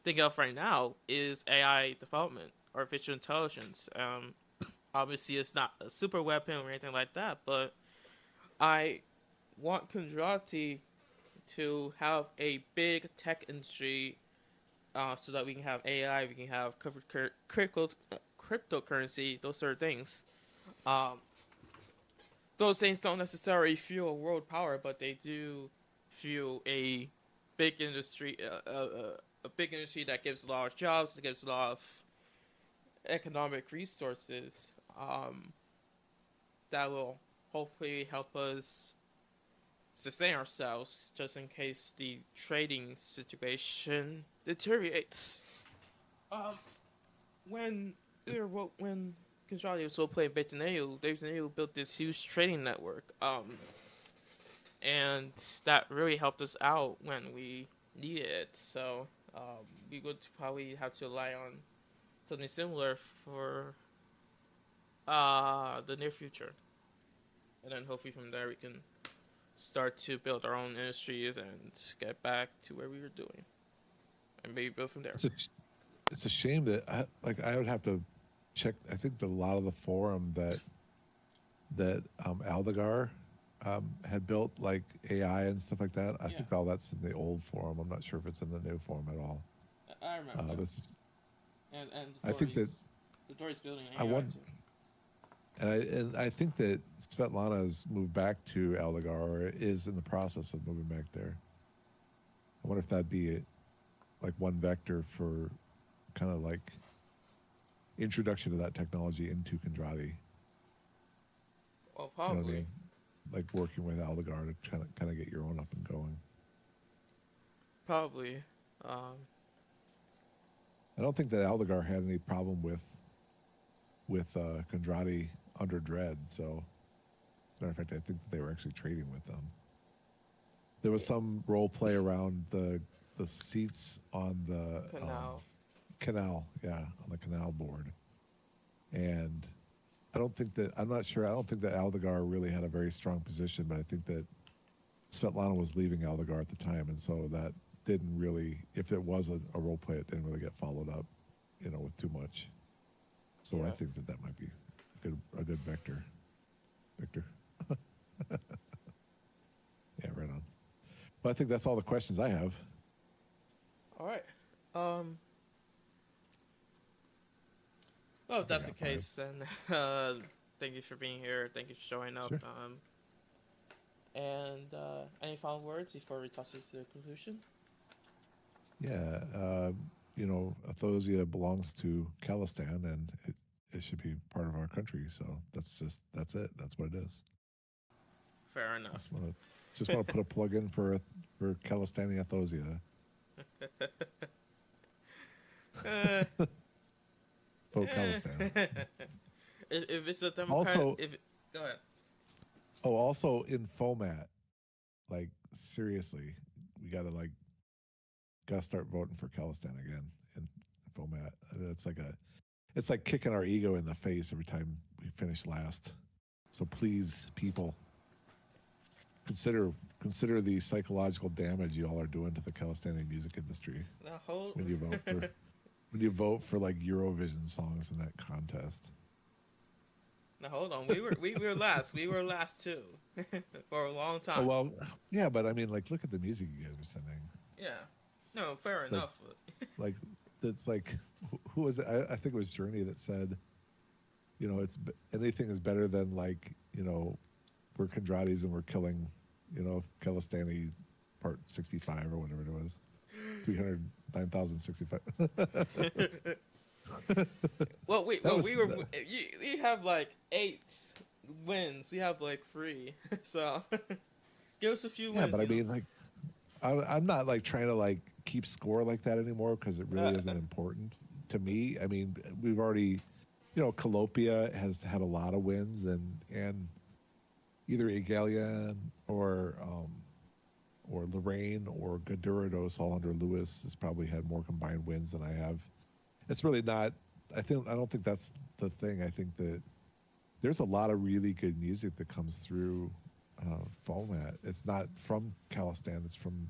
Speaker 1: thinking of right now is AI development, artificial intelligence. Obviously, it's not a super weapon or anything like that, but I want Gujarati to have a big tech industry so that we can have AI, we can have cryptocurrency, those sort of things. Um, those things don't necessarily fuel world power, but they do fuel big industry, a big industry that gives a lot of jobs, that gives a lot of economic resources. That will hopefully help us sustain ourselves just in case the trading situation deteriorates. Um, when when Constrati was still playing Betaneu built this huge trading network. And that really helped us out when we needed it. So we would probably have to rely on something similar for the near future, and then hopefully from there we can start to build our own industries and get back to where we were doing, and maybe build from there.
Speaker 2: It's a shame that I would have to check. I think that a lot of the forum that Aldegar had built, like AI and stuff like that. I
Speaker 1: Yeah,
Speaker 2: think all that's in the old forum. I'm not sure if it's in the new forum at all.
Speaker 1: I remember that.
Speaker 2: But
Speaker 1: And
Speaker 2: I think that
Speaker 1: the Dory's building
Speaker 2: I
Speaker 1: AI
Speaker 2: want,
Speaker 1: too.
Speaker 2: and I think that Svetlana has moved back to Aldegar, or is in the process of moving back there. I wonder if that'd be like one vector for kind of like introduction to that technology into Kondrati.
Speaker 1: Well,
Speaker 2: You know what I
Speaker 1: probably,
Speaker 2: mean? Like working with Aldegar to kind of get your own up and going.
Speaker 1: probably. Um,
Speaker 2: I don't think that Aldegar had any problem with Kondrati under Dread. So, as a matter of fact, I think that they were actually trading with them. There was
Speaker 1: yeah,
Speaker 2: some role play around the seats on the
Speaker 1: Canal.
Speaker 2: canal, yeah, on the canal board, and I don't think that I'm not sure. I don't think that Aldegar really had a very strong position, but I think that Svetlana was leaving Aldegar at the time, and so that didn't really. If it was a role play, it didn't really get followed up, with too much. So I
Speaker 1: Yeah.
Speaker 2: think that that might be a good vector. Victor, yeah, right on. Well, I think that's all the questions I have.
Speaker 1: All right. Um. Well,
Speaker 2: I
Speaker 1: if
Speaker 2: think I
Speaker 1: that's the
Speaker 2: got five.
Speaker 1: case, then thank you for being here. Thank you for showing up.
Speaker 2: Sure.
Speaker 1: And any final words before we toss this to the conclusion?
Speaker 2: Yeah, Athosia belongs to Khalistan, and it should be part of our country. So that's it. That's what it is.
Speaker 1: Fair enough.
Speaker 2: Just want to put a plug in for Khalistani Athosia.
Speaker 1: uh,
Speaker 2: Vote
Speaker 1: eh.
Speaker 2: Khalistan.
Speaker 1: If it's a Democrat,
Speaker 2: Also,
Speaker 1: if go ahead.
Speaker 2: also in FOMAT, like seriously, we gotta start voting for Khalistan again in FOMAT. It's like kicking our ego in the face every time we finish last. So please, people, consider consider the psychological damage you all are doing to the Khalistani music industry
Speaker 1: The whole
Speaker 2: when you vote for like Eurovision songs in that contest.
Speaker 1: Now hold on, we were last. We were last too, for a long
Speaker 2: Oh
Speaker 1: time.
Speaker 2: well, yeah, but I mean, like, look at the music you guys are sending.
Speaker 1: Yeah. No, fair
Speaker 2: It's like,
Speaker 1: enough. But
Speaker 2: like that's like, who was it? I think it was Journey that said, anything is better than, like, we're Kondratis and we're killing, Kalistani part 65 or whatever it was, 309,065.
Speaker 1: well,
Speaker 2: That
Speaker 1: we
Speaker 2: was
Speaker 1: were. You have like 8 wins. We have like 3. So give us a few
Speaker 2: yeah,
Speaker 1: wins.
Speaker 2: but I mean, like, I'm not like trying to like keep score like that anymore because it really isn't important to me. I mean, we've already, Colopia has had a lot of wins, and either Egalian or Lorraine or Gadurados, all under Lewis, has probably had more combined wins than I have. It's really not. I don't think that's the thing. I think that there's a lot of really good music that comes through Fomat. It's not from Calistan. It's from,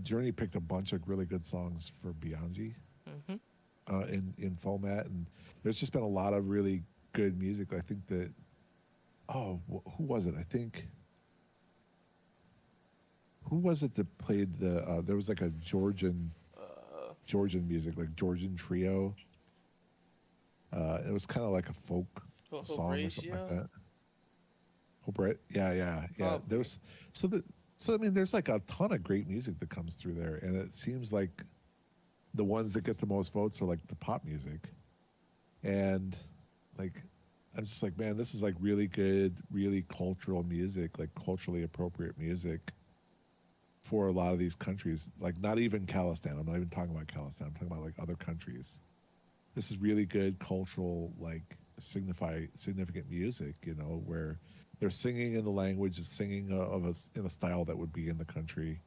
Speaker 2: Journey picked a bunch of really good songs for Bianji
Speaker 1: Mm-hmm.
Speaker 2: in Fomat, and there's just been a lot of really good music. I think that, who was it? I think, who was it that played there was like a
Speaker 1: Uh,
Speaker 2: Georgian music, like Georgian trio. It was kind of like a folk song or something like
Speaker 1: Horatio,
Speaker 2: that. Right? Yeah, yeah, yeah.
Speaker 1: probably.
Speaker 2: So that so I mean, there's like a ton of great music that comes through there, and it seems like the ones that get the most votes are like the pop music, and like I'm just like, man, this is like really good, really cultural music, like culturally appropriate music for a lot of these countries. Like not even Calistan. I'm not even talking about Calistan. I'm talking about like other countries. This is really good cultural, like significant music, where they're singing in the language, singing in a style that would be in the country.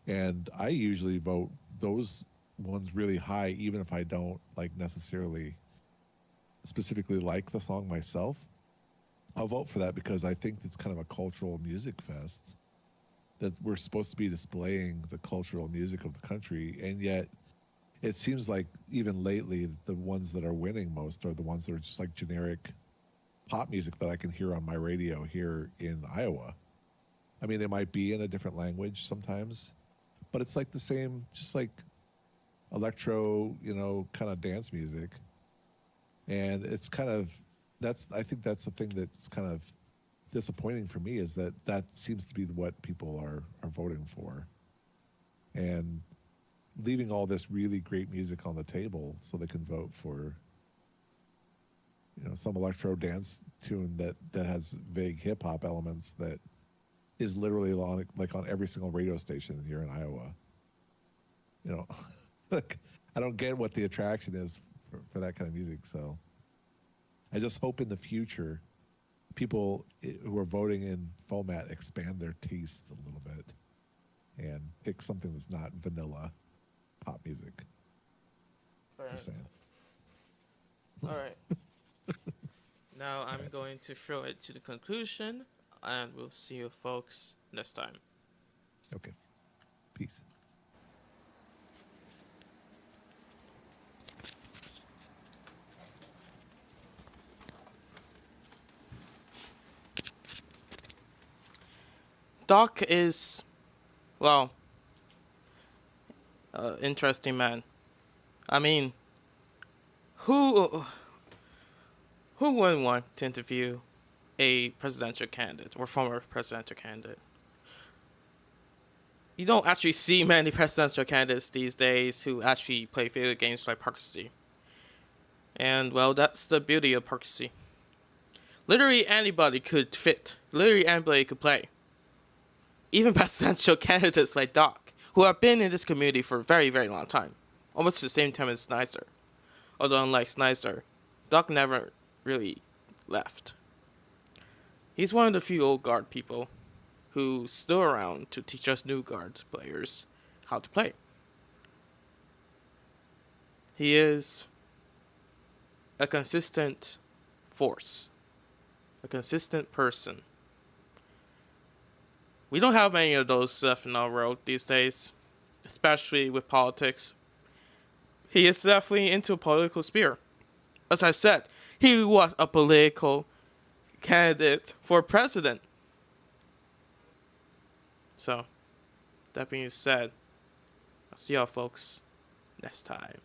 Speaker 2: And I usually vote those ones really high, even if I don't like necessarily specifically like the song myself. I'll vote for that because I think it's kind of a cultural music fest that we're supposed to be displaying the cultural music of the country, and yet it seems like even lately the ones that are winning most are the ones that are just like generic pop music that I can hear on my radio here in Iowa. I mean, they might be in a different language sometimes, but it's like the same, just like electro, kind of dance music. And it's kind of, I think that's the thing that's kind of disappointing for me, is that that seems to be what people are voting for. And leaving all this really great music on the table so they can vote for, some electro dance tune that has vague hip hop elements that is literally on every single radio station here in Iowa. You know, like, I don't get what the attraction is for that kind of music. So I just hope in the future people who are voting in Fomat expand their tastes a little bit and pick something that's not vanilla pop music.
Speaker 1: Fair
Speaker 2: Just saying.
Speaker 1: enough. All right. Now
Speaker 2: All
Speaker 1: I'm
Speaker 2: right.
Speaker 1: going to throw it to the conclusion, and we'll see you folks next time.
Speaker 2: Okay. Peace.
Speaker 1: Doc is, well, interesting man. I mean, who who wouldn't want to interview a presidential candidate or former presidential candidate? You don't actually see many presidential candidates these days who actually play video games like Particracy. And well, that's the beauty of Particracy. Literally anybody could fit. Literally anybody could play. Even presidential candidates like Doc, who have been in this community for a very, very long time. Almost the same time as Snizer. Although unlike Snizer, Doc never really left. He's one of the few old guard people who's still around to teach us new guard players how to play. He is a consistent force, a consistent person. We don't have many of those left in our world these days, especially with politics. He is definitely into a political sphere. As I said, he was a political candidate for president. So, that being said, I'll see y'all folks next time.